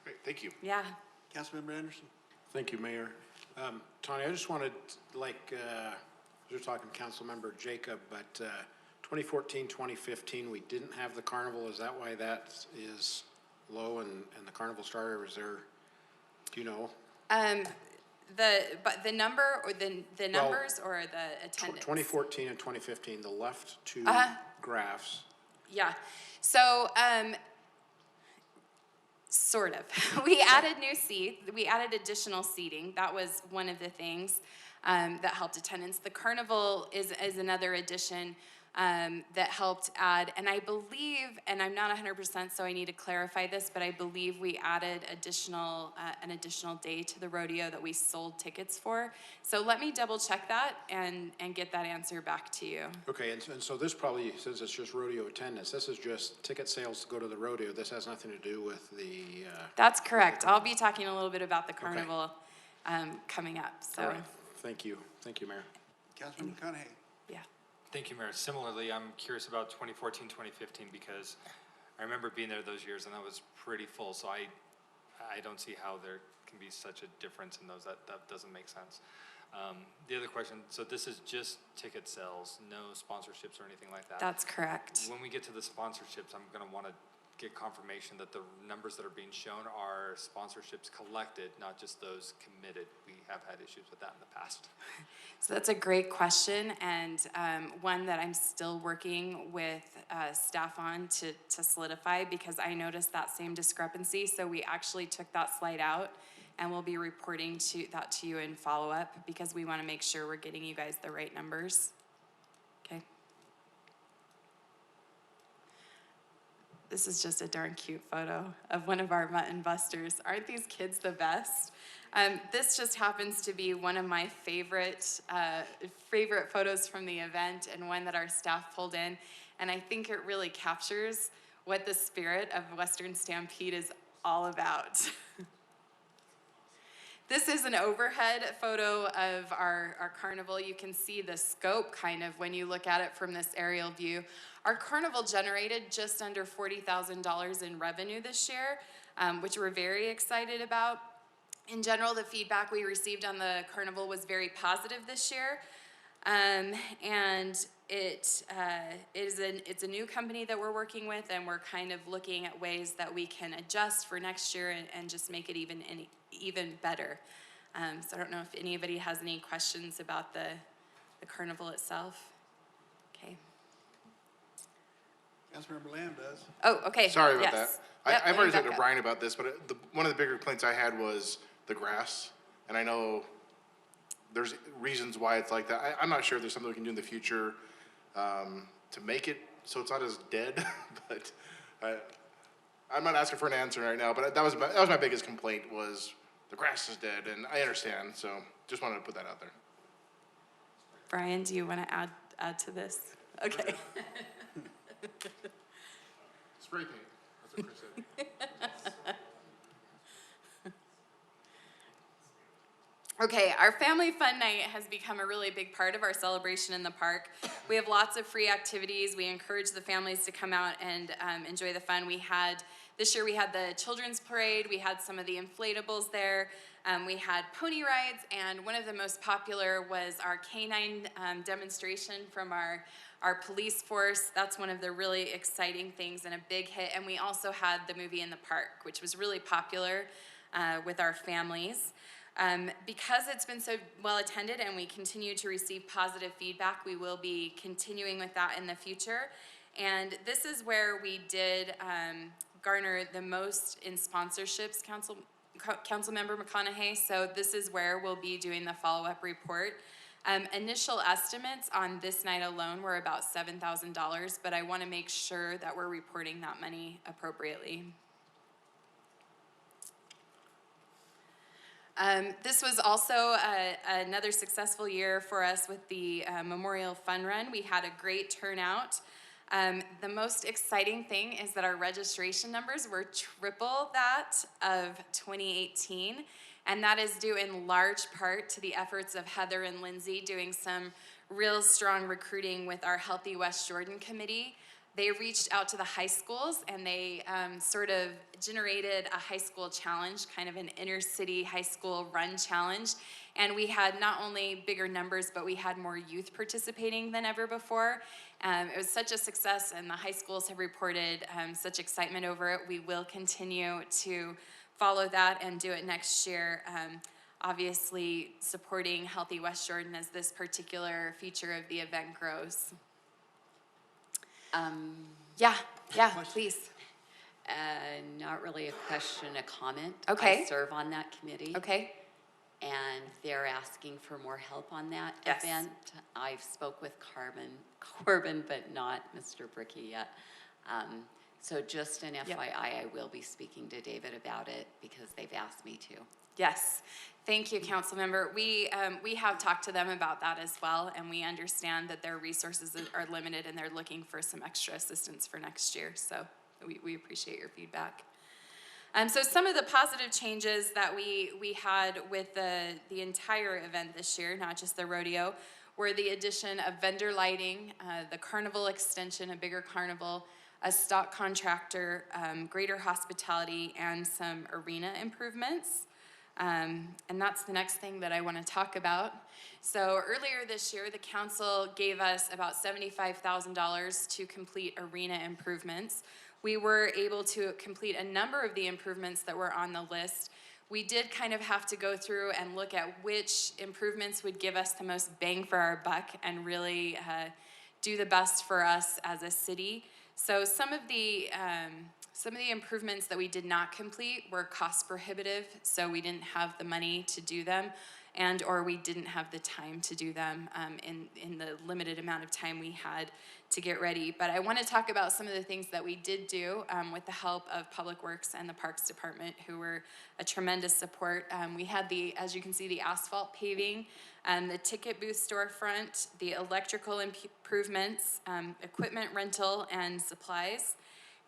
Great, thank you. Yeah. Councilmember Anderson. Thank you, Mayor. Tony, I just wanted, we were talking to Councilmember Jacob, but 2014, 2015, we didn't have the carnival. Is that why that is low and the carnival started, or is there, do you know? The number or the numbers or the attendance? 2014 and 2015, the left two graphs. Yeah. So, sort of. We added new seats. We added additional seating. That was one of the things that helped attendance. The carnival is another addition that helped add, and I believe, and I'm not 100%, so I need to clarify this, but I believe we added an additional day to the rodeo that we sold tickets for. So let me double check that and get that answer back to you. Okay, and so this probably, since it's just rodeo attendance, this is just ticket sales to go to the rodeo. This has nothing to do with the... That's correct. I'll be talking a little bit about the carnival coming up. So. All right. Thank you. Thank you, Mayor. Councilmember McConaughey. Yeah. Thank you, Mayor. Similarly, I'm curious about 2014, 2015, because I remember being there those years and that was pretty full, so I don't see how there can be such a difference in those. That doesn't make sense. The other question, so this is just ticket sales, no sponsorships or anything like that? That's correct. When we get to the sponsorships, I'm going to want to get confirmation that the numbers that are being shown are sponsorships collected, not just those committed. We have had issues with that in the past. So that's a great question, and one that I'm still working with staff on to solidify, because I noticed that same discrepancy. So we actually took that slide out, and we'll be reporting that to you in follow-up, because we want to make sure we're getting you guys the right numbers. Okay. This is just a darn cute photo of one of our mutton busters. Aren't these kids the best? This just happens to be one of my favorite photos from the event, and one that our staff pulled in. And I think it really captures what the spirit of Western Stampede is all about. This is an overhead photo of our carnival. You can see the scope kind of when you look at it from this aerial view. Our carnival generated just under $40,000 in revenue this year, which we're very excited about. In general, the feedback we received on the carnival was very positive this year. And it's a new company that we're working with, and we're kind of looking at ways that we can adjust for next year and just make it even better. So I don't know if anybody has any questions about the carnival itself. Okay. Councilmember Lamb does. Oh, okay. Sorry about Yes. that. Yep, I've let me already back talked to up. Brian about this, but one of the bigger complaints I had was the grass. And I know there's reasons why it's like that. I'm not sure if there's something we can do in the future to make it so it's not as dead. But I'm not asking for an answer right now. But that was my biggest complaint, was the grass is dead, and I understand. So just wanted to put that out there. Brian, do you want to add to this? Okay. Spray paint. That's what Chris said. Okay, our Family Fun Night has become a really big part of our celebration in the park. We have lots of free activities. We encourage the families to come out and enjoy the fun. This year we had the children's parade. We had some of the inflatables there. We had pony rides, and one of the most popular was our canine demonstration from our police force. That's one of the really exciting things and a big hit. And we also had the movie in the park, which was really popular with our families. Because it's been so well attended and we continue to receive positive feedback, we will be continuing with that in the future. And this is where we did garner the most in sponsorships, Councilmember McConaughey. So this is where we'll be doing the follow-up report. Initial estimates on this night alone were about $7,000, but I want to make sure that we're reporting that money appropriately. This was also another successful year for us with the Memorial Fun Run. We had a great turnout. The most exciting thing is that our registration numbers were triple that of 2018, and that is due in large part to the efforts of Heather and Lindsay doing some real strong recruiting with our Healthy West Jordan Committee. They reached out to the high schools, and they sort of generated a high school challenge, kind of an inner city high school run challenge. And we had not only bigger numbers, but we had more youth participating than ever before. It was such a success, and the high schools have reported such excitement over it. We will continue to follow that and do it next year. Obviously, supporting Healthy West Jordan as this particular feature of the event grows. Yeah, please. Not really a question, a comment. Okay. I serve on that committee. Okay. And they're asking for more help on that Yes. event. I've spoke with Corbin, but not Mr. Bricky yet. So just an FYI, I will be speaking to David about it because they've asked me to. Yes, thank you, Councilmember. We have talked to them about that as well, and we understand that their resources are limited and they're looking for some extra assistance for next year. So we appreciate your feedback. So some of the positive changes that we had with the entire event this year, not just the rodeo, were the addition of vendor lighting, the carnival extension, a bigger carnival, a stock contractor, greater hospitality, and some arena improvements. And that's the next thing that I want to talk about. So earlier this year, the council gave us about $75,000 to complete arena improvements. We were able to complete a number of the improvements that were on the list. We did kind of have to go through and look at which improvements would give us the most bang for our buck and really do the best for us as a city. So some of the improvements that we did not complete were cost prohibitive, so we didn't have the money to do them, and or we didn't have the time to do them in the limited amount of time we had to get ready. But I want to talk about some of the things that we did do with the help of Public Works and the Parks Department, who were a tremendous support. We had as you can see, the asphalt paving, the ticket booth storefront, the electrical improvements, equipment rental and supplies,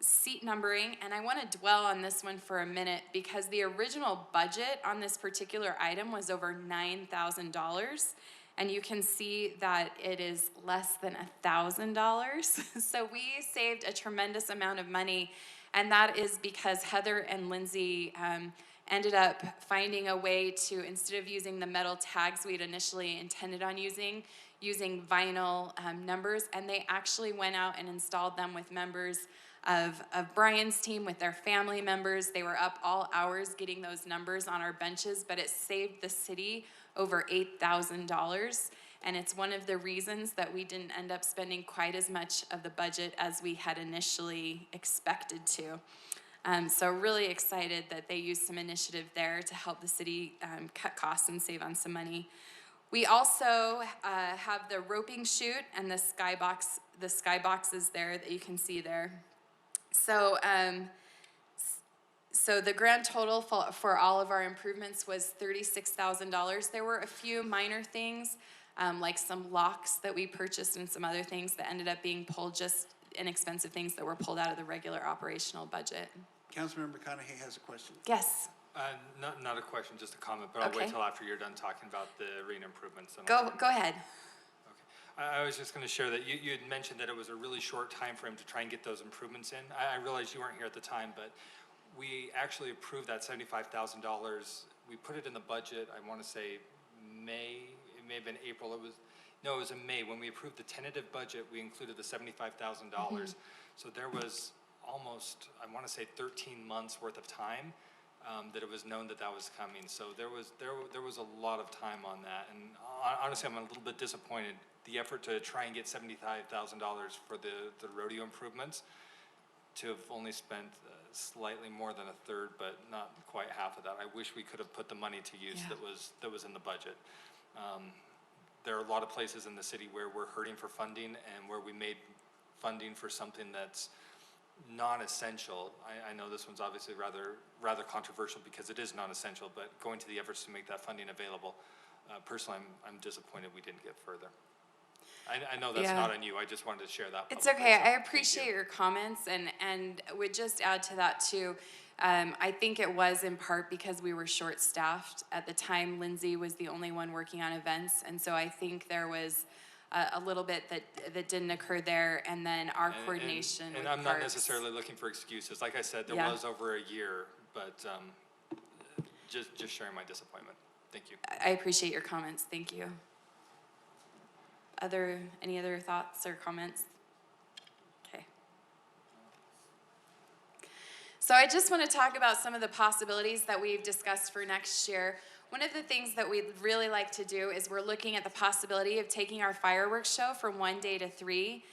seat numbering, and I want to dwell on this one for a minute because the original budget on this particular item was over $9,000, and you can see that it is less than $1,000. So we saved a tremendous amount of money, and that is because Heather and Lindsay ended up finding a way to, instead of using the metal tags we'd initially intended on using vinyl numbers, and they actually went out and installed them with members of Brian's team, with their family members. They were up all hours getting those numbers on our benches, but it saved the city over $8,000. And it's one of the reasons that we didn't end up spending quite as much of the budget as we had initially expected to. So really excited that they used some initiative there to help the city cut costs and save on some money. We also have the roping chute and the skyboxes there that you can see there. So, so the grand total for all of our improvements was $36,000. There were a few minor things, like some locks that we purchased and some other things that ended up being pulled, just inexpensive things that were pulled out of the regular operational budget. Councilmember McConaughey has a question. Yes. Not a question, just a comment, but I'll Okay. wait till after you're done talking about the arena improvements. Go ahead. I was just going to share that you had mentioned that it was a really short time frame to try and get those improvements in. I realized you weren't here at the time, but we actually approved that $75,000. We put it in the budget, I want to say May, it may have been April. It was in May. When we approved the tentative budget, we included the $75,000. So there was almost, I want to say 13 months worth of time that it was known that was coming. So there was a lot of time on that. And honestly, I'm a little bit disappointed. The effort to try and get $75,000 for the rodeo improvements, to have only spent slightly more than a third, but not quite half of that. I wish we could have put the money to use that was in the budget. There are a lot of places in the city where we're hurting for funding and where we made funding for something that's non-essential. I know this one's obviously rather controversial because it is non-essential, but going to the efforts to make that funding available, personally, I'm disappointed we didn't get further. I know that's not on you. I just wanted to share that. It's okay. I appreciate your comments, and would just add to that too. I think it was in part because we were short-staffed. At the time, Lindsay was the only one working on events, and so I think there was a little bit that didn't occur there, and then our coordination with And I'm not Parks. necessarily looking for excuses. Like I said, there was over a year, but just sharing my disappointment. Thank you. I appreciate your comments. Thank you. Any other thoughts or comments? Okay. So I just want to talk about some of the possibilities that we've discussed for next year. One of the things that we'd really like to do is we're looking at the possibility of taking our fireworks show from 1 day to 3.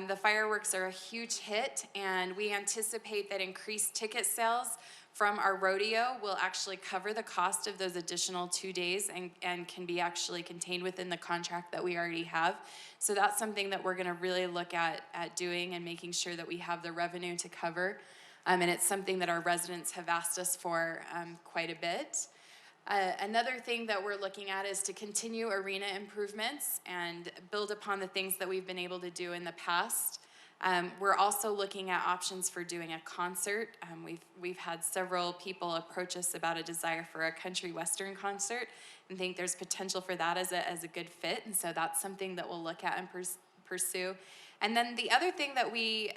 The fireworks are a huge hit, and we anticipate that increased ticket sales from our rodeo will actually cover the cost of those additional 2 days and can be actually contained within the contract that we already have. So that's something that we're gonna really look at doing and making sure that we have the revenue to cover. And it's something that our residents have asked us for quite a bit. Another thing that we're looking at is to continue arena improvements and build upon the things that we've been able to do in the past. We're also looking at options for doing a concert. We've had several people approach us about a desire for a country western concert and think there's potential for that as a good fit. And so that's something that we'll look at and pursue. And then the other thing that we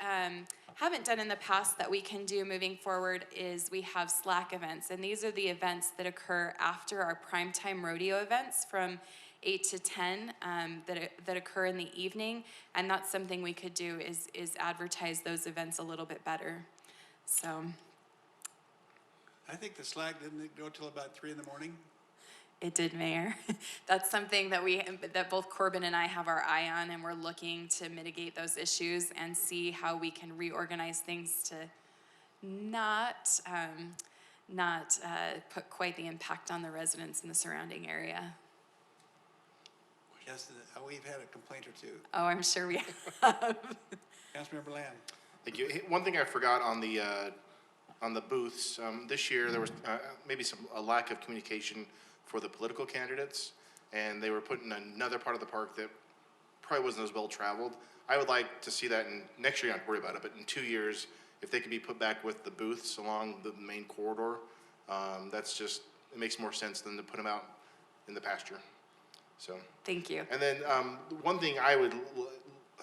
haven't done in the past that we can do moving forward is we have Slack events. And these are the events that occur after our primetime rodeo events from 8 to 10 that occur in the evening. And that's something we could do is advertise those events a little bit better. So I think the Slack, didn't it go till about 3 in the morning? it did, Mayor. That's something that both Corbin and I have our eye on, and we're looking to mitigate those issues and see how we can reorganize things to not put quite the impact on the residents in the surrounding area. Yes, we've had a complaint or two. Oh, I'm sure we have. Councilmember Lamb. Thank you. One thing I forgot on the booths, this year there was maybe a lack of communication for the political candidates, and they were put in another part of the park that probably wasn't as well traveled. I would like to see that next year, I don't worry about it, but in 2 years, if they could be put back with the booths along the main corridor, it makes more sense than to put them out in the pasture. So. Thank you. And then one thing I would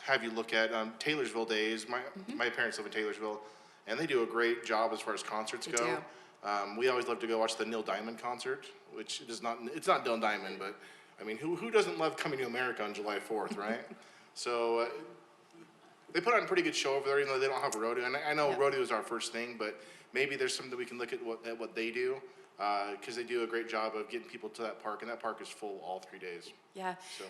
have you look at, Taylorsville Days. My parents live in Taylorsville, and they do a great job as far as concerts go. do. We always love to go watch the Neil Diamond concert, which is it's not Neil Diamond, but I mean, who doesn't love Coming to America on July 4th, right? So they put on a pretty good show over there, even though they don't have a rodeo. And I know Yep. rodeo is our first thing, but maybe there's something that we can look at what they do, because they do a great job of getting people to that park, and that park is full all 3 days. Yeah. So.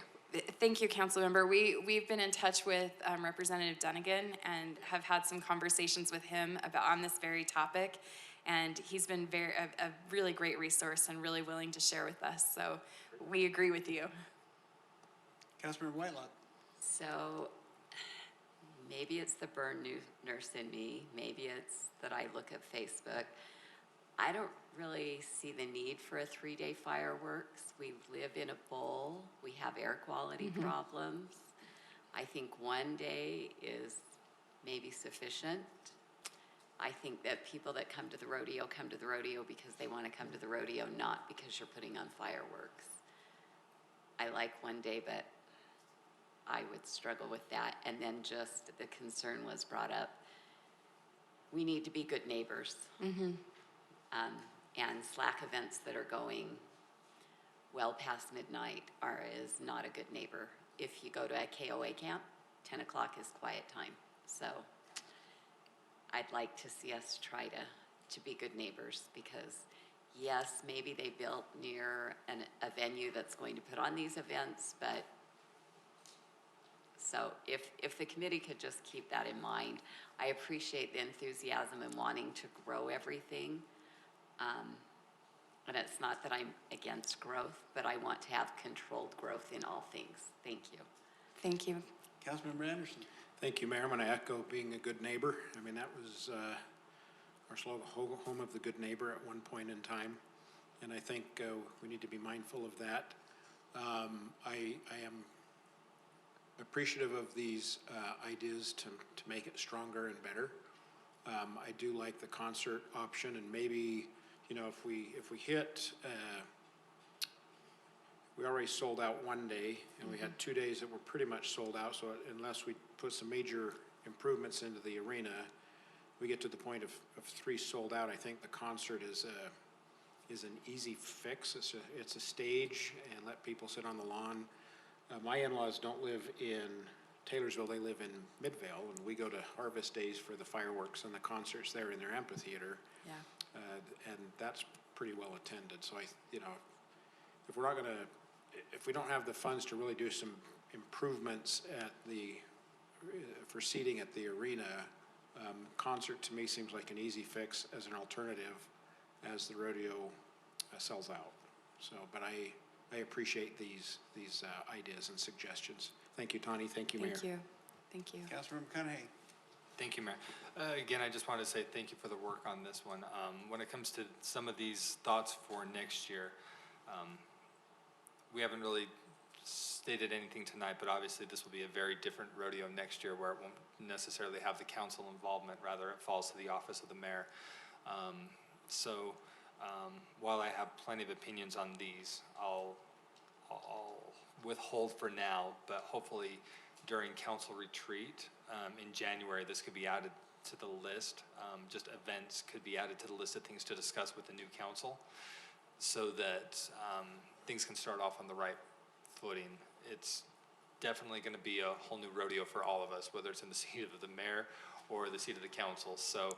Thank you, Councilmember. We've been in touch with Representative Dunnigan and have had some conversations with him on this very topic. And he's been a really great resource and really willing to share with us. So we agree with you. Councilmember Whitelock. So maybe it's the burn nurse in me. Maybe it's that I look at Facebook. I don't really see the need for a 3-day fireworks. We live in a bowl. We have air quality problems. I think 1 day is maybe sufficient. I think that people that come to the rodeo because they want to come to the rodeo, not because you're putting on fireworks. I like 1 day, but I would struggle with that. And then just the concern was brought up, we need to be good neighbors. And Slack events that are going well past midnight is not a good neighbor. If you go to a KOA camp, 10 o'clock is quiet time. So I'd like to see us try to be good neighbors, because yes, maybe they built near a venue that's going to put on these events, but so if the committee could just keep that in mind. I appreciate the enthusiasm and wanting to grow everything. And it's not that I'm against growth, but I want to have controlled growth in all things. Thank you. Thank you. Councilmember Anderson. Thank you, Mayor. I'm going to echo being a good neighbor. I mean, that was our slogan, home of the good neighbor at one point in time. And I think we need to be mindful of that. I am appreciative of these ideas to make it stronger and better. I do like the concert option, and maybe, you know, if we hit, we already sold out 1 day, and we had 2 days that were pretty much sold out. So unless we put some major improvements into the arena, we get to the point of 3 sold out. I think the concert is an easy fix. It's a stage, and let people sit on the lawn. My in-laws don't live in Taylorsville, they live in Midvale, and we go to Harvest Days for the fireworks and the concerts there in their amphitheater. Yeah. And that's pretty well attended. So if we don't have the funds to really do some improvements for seating at the arena, concert to me seems like an easy fix as an alternative as the rodeo sells out. So, but I appreciate these ideas and suggestions. Thank you, Tani. Thank you, Mayor. Thank you. Thank you. Councilmember McConaughey. Thank you, Mayor. Again, I just wanted to say thank you for the work on this one. When it comes to some of these thoughts for next year, we haven't really stated anything tonight, but obviously this will be a very different rodeo next year, where it won't necessarily have the council involvement, rather it falls to the office of the mayor. While I have plenty of opinions on these, I'll withhold for now, but hopefully during council retreat, in January, this could be added to the list. Just events could be added to the list of things to discuss with the new council so that things can start off on the right footing. It's definitely going to be a whole new rodeo for all of us, whether it's in the seat of the mayor or the seat of the council. So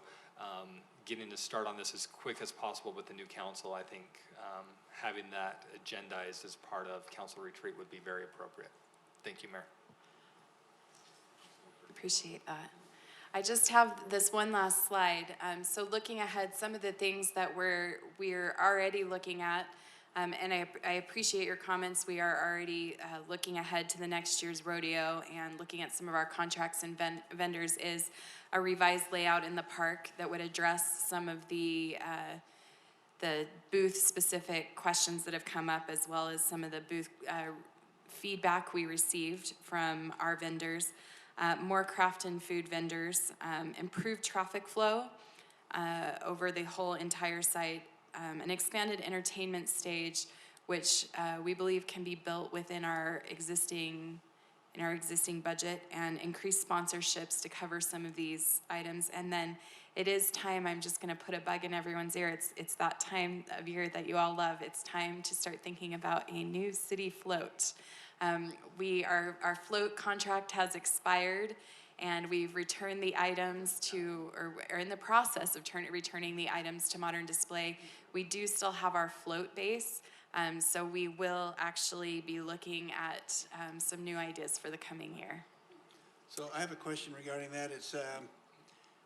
getting to start on this as quick as possible with the new council, I think having that agendized as part of council retreat would be very appropriate. Thank you, Mayor. Appreciate that. I just have this one last slide. So looking ahead, some of the things that we're already looking at, and I appreciate your comments. We are already looking ahead to the next year's rodeo and looking at some of our contracts and vendors is a revised layout in the park that would address some of the booth-specific questions that have come up, as well as some of the booth feedback we received from our vendors. More craft and food vendors, improved traffic flow over the whole entire site, an expanded entertainment stage, which we believe can be built within our existing budget, and increased sponsorships to cover some of these items. And then it is time, I'm just gonna put a bug in everyone's ear, it's that time of year that you all love. It's time to start thinking about a new city float. Our float contract has expired, and we've returned the items to, or are in the process of returning the items to Modern Display. We do still have our float base, so we will actually be looking at some new ideas for the coming year. So I have a question regarding that. It's,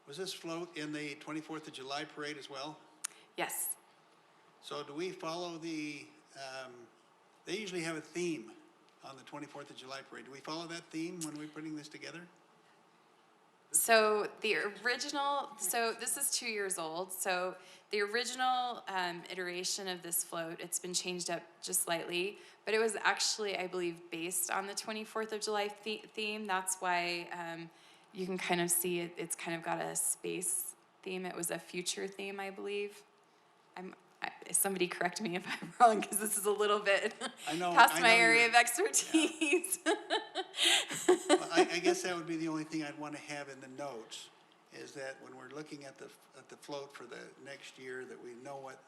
was this float in the 24th of July parade as well? Yes. So do we follow the, they usually have a theme on the 24th of July parade. Do we follow that theme when we're putting this together? So the original, so this is 2 years old. So the original iteration of this float, it's been changed up just slightly, but it was actually, I believe, based on the 24th of July theme. That's why you can kind of see it, it's kind of got a space theme. It was a future theme, I believe. Somebody correct me if I'm wrong, because this is a little bit past my area of expertise. Well, I guess that would be the only thing I'd want to have in the notes, is that when we're looking at the float for the next year, that we know what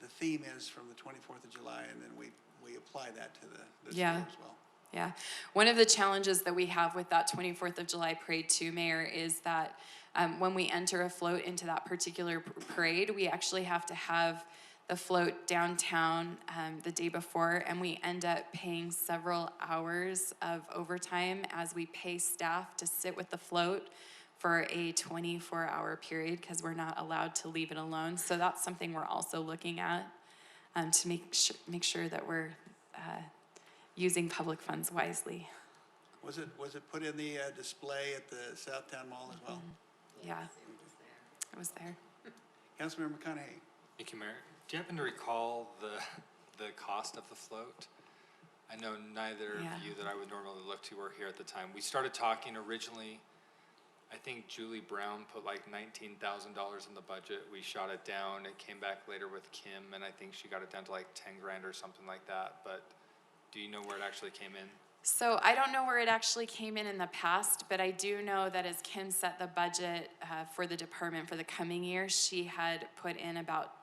the theme is from the 24th of July, and then we apply that to the float as well. Yeah. One of the challenges that we have with that 24th of July parade too, Mayor, is that when we enter a float into that particular parade, we actually have to have the float downtown the day before, and we end up paying several hours of overtime as we pay staff to sit with the float for a 24-hour period, because we're not allowed to leave it alone. So that's something we're also looking at to make sure that we're using public funds wisely. Was it put in the display at the Southtown Mall as well? Yeah, it was there. Councilmember McConaughey. Thank you, Mayor. Do you happen to recall the cost of the float? I know neither of you that I would normally look to were here at the time. We started talking originally, I think Julie Brown put like $19,000 in the budget. We shot it down. It came back later with Kim, and I think she got it down to like 10 grand or something like that. But do you know where it actually came in? So I don't know where it actually came in the past, but I do know that as Kim set the budget for the department for the coming year, she had put in about,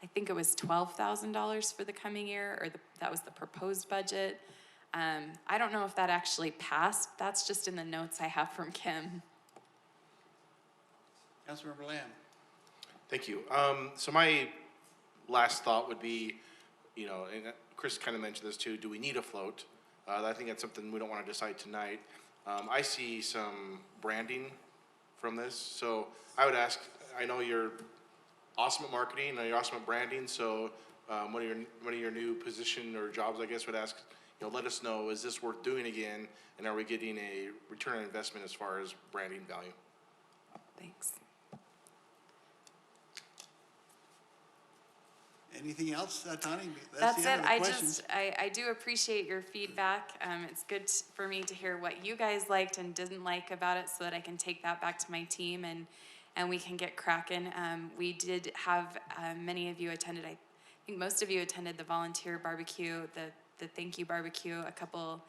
I think it was $12,000 for the coming year, or that was the proposed budget. I don't know if that actually passed. That's just in the notes I have from Kim. Councilmember Lamb. Thank you. So my last thought would be, you know, and Chris kind of mentioned this too, do we need a float? I think that's something we don't want to decide tonight. I see some branding from this. So I would ask, I know you're awesome at marketing, and you're awesome at branding, so one of your new position or jobs, I guess, would ask, you know, let us know, is this worth doing again, and are we getting a return on investment as far as branding value? Thanks. Anything else, Tani? That's the end it. of the questions. I do appreciate your feedback. It's good for me to hear what you guys liked and didn't like about it, so that I can take that back to my team and we can get cracking. We did have many of you attended. I think most of you attended the volunteer barbecue, the thank you barbecue a couple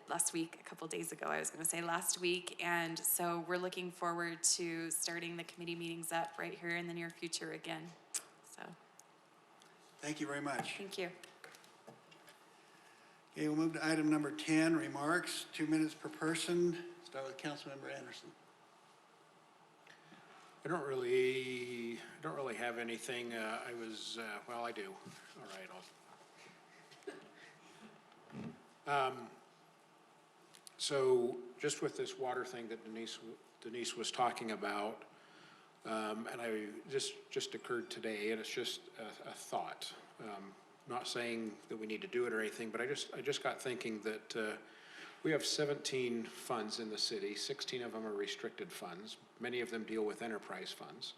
last week, a couple days ago, I was going to say last week. And so we're looking forward to starting the committee meetings up right here in the near future again. So Thank you very much. thank you. Okay, we'll move to item number 10, remarks, 2 minutes per person. Start with Councilmember Anderson. I don't really have anything. Well, I do. All right, so just with this water thing that Denise was talking about, and I just occurred today, and it's just a thought. Not saying that we need to do it or anything, but I just got thinking that we have 17 funds in the city. 16 of them are restricted funds. Many of them deal with enterprise funds.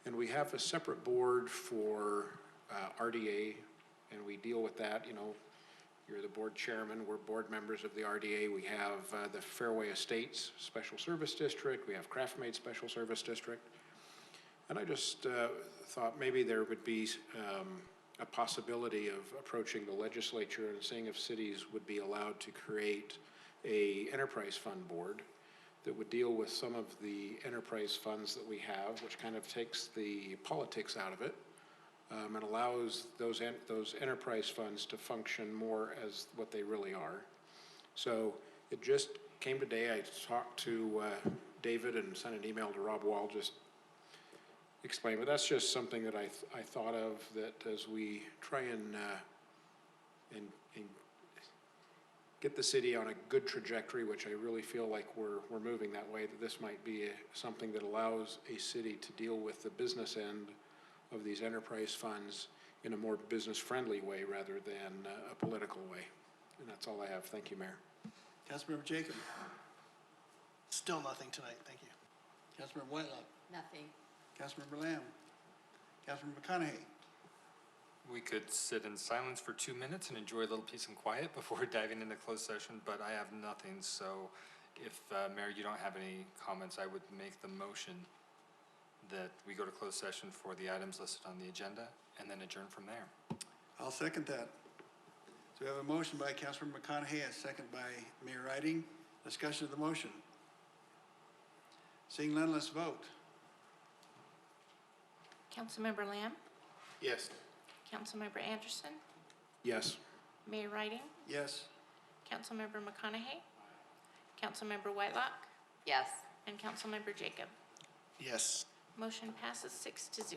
And we have a separate board for RDA, and we deal with that. You know, you're the board chairman, we're board members of the RDA. We have the Fairway Estates Special Service District. We have Craftmade Special Service District. And I just thought maybe there would be a possibility of approaching the legislature and seeing if cities would be allowed to create a enterprise fund board that would deal with some of the enterprise funds that we have, which kind of takes the politics out of it, and allows those enterprise funds to function more as what they really are. So it just came today. I talked to David and sent an email to Rob Wall, just explain, but that's just something that I thought of, that as we try and get the city on a good trajectory, which I really feel like we're moving that way, that this might be something that allows a city to deal with the business end of these enterprise funds in a more business-friendly way rather than a political way. And that's all I have. Thank you, Mayor. Councilmember Jacob. Still nothing tonight, thank you. Councilmember Whitelock. Nothing. Councilmember Lamb. Councilmember McConaughey. We could sit in silence for 2 minutes and enjoy a little peace and quiet before diving into closed session, but I have nothing. So if, Mayor, you don't have any comments, I would make the motion that we go to closed session for the items listed on the agenda and then adjourn from there. I'll second that. So we have a motion by Councilmember McConaughey, a second by Mayor Riding. Discussion of the motion. Seeing none, let's vote. Councilmember Lamb? Yes. Councilmember Anderson? Yes. Mayor Riding? Yes. Councilmember McConaughey? Councilmember Whitelock? Yes. And Councilmember Jacob? Yes. Motion passes 6-0.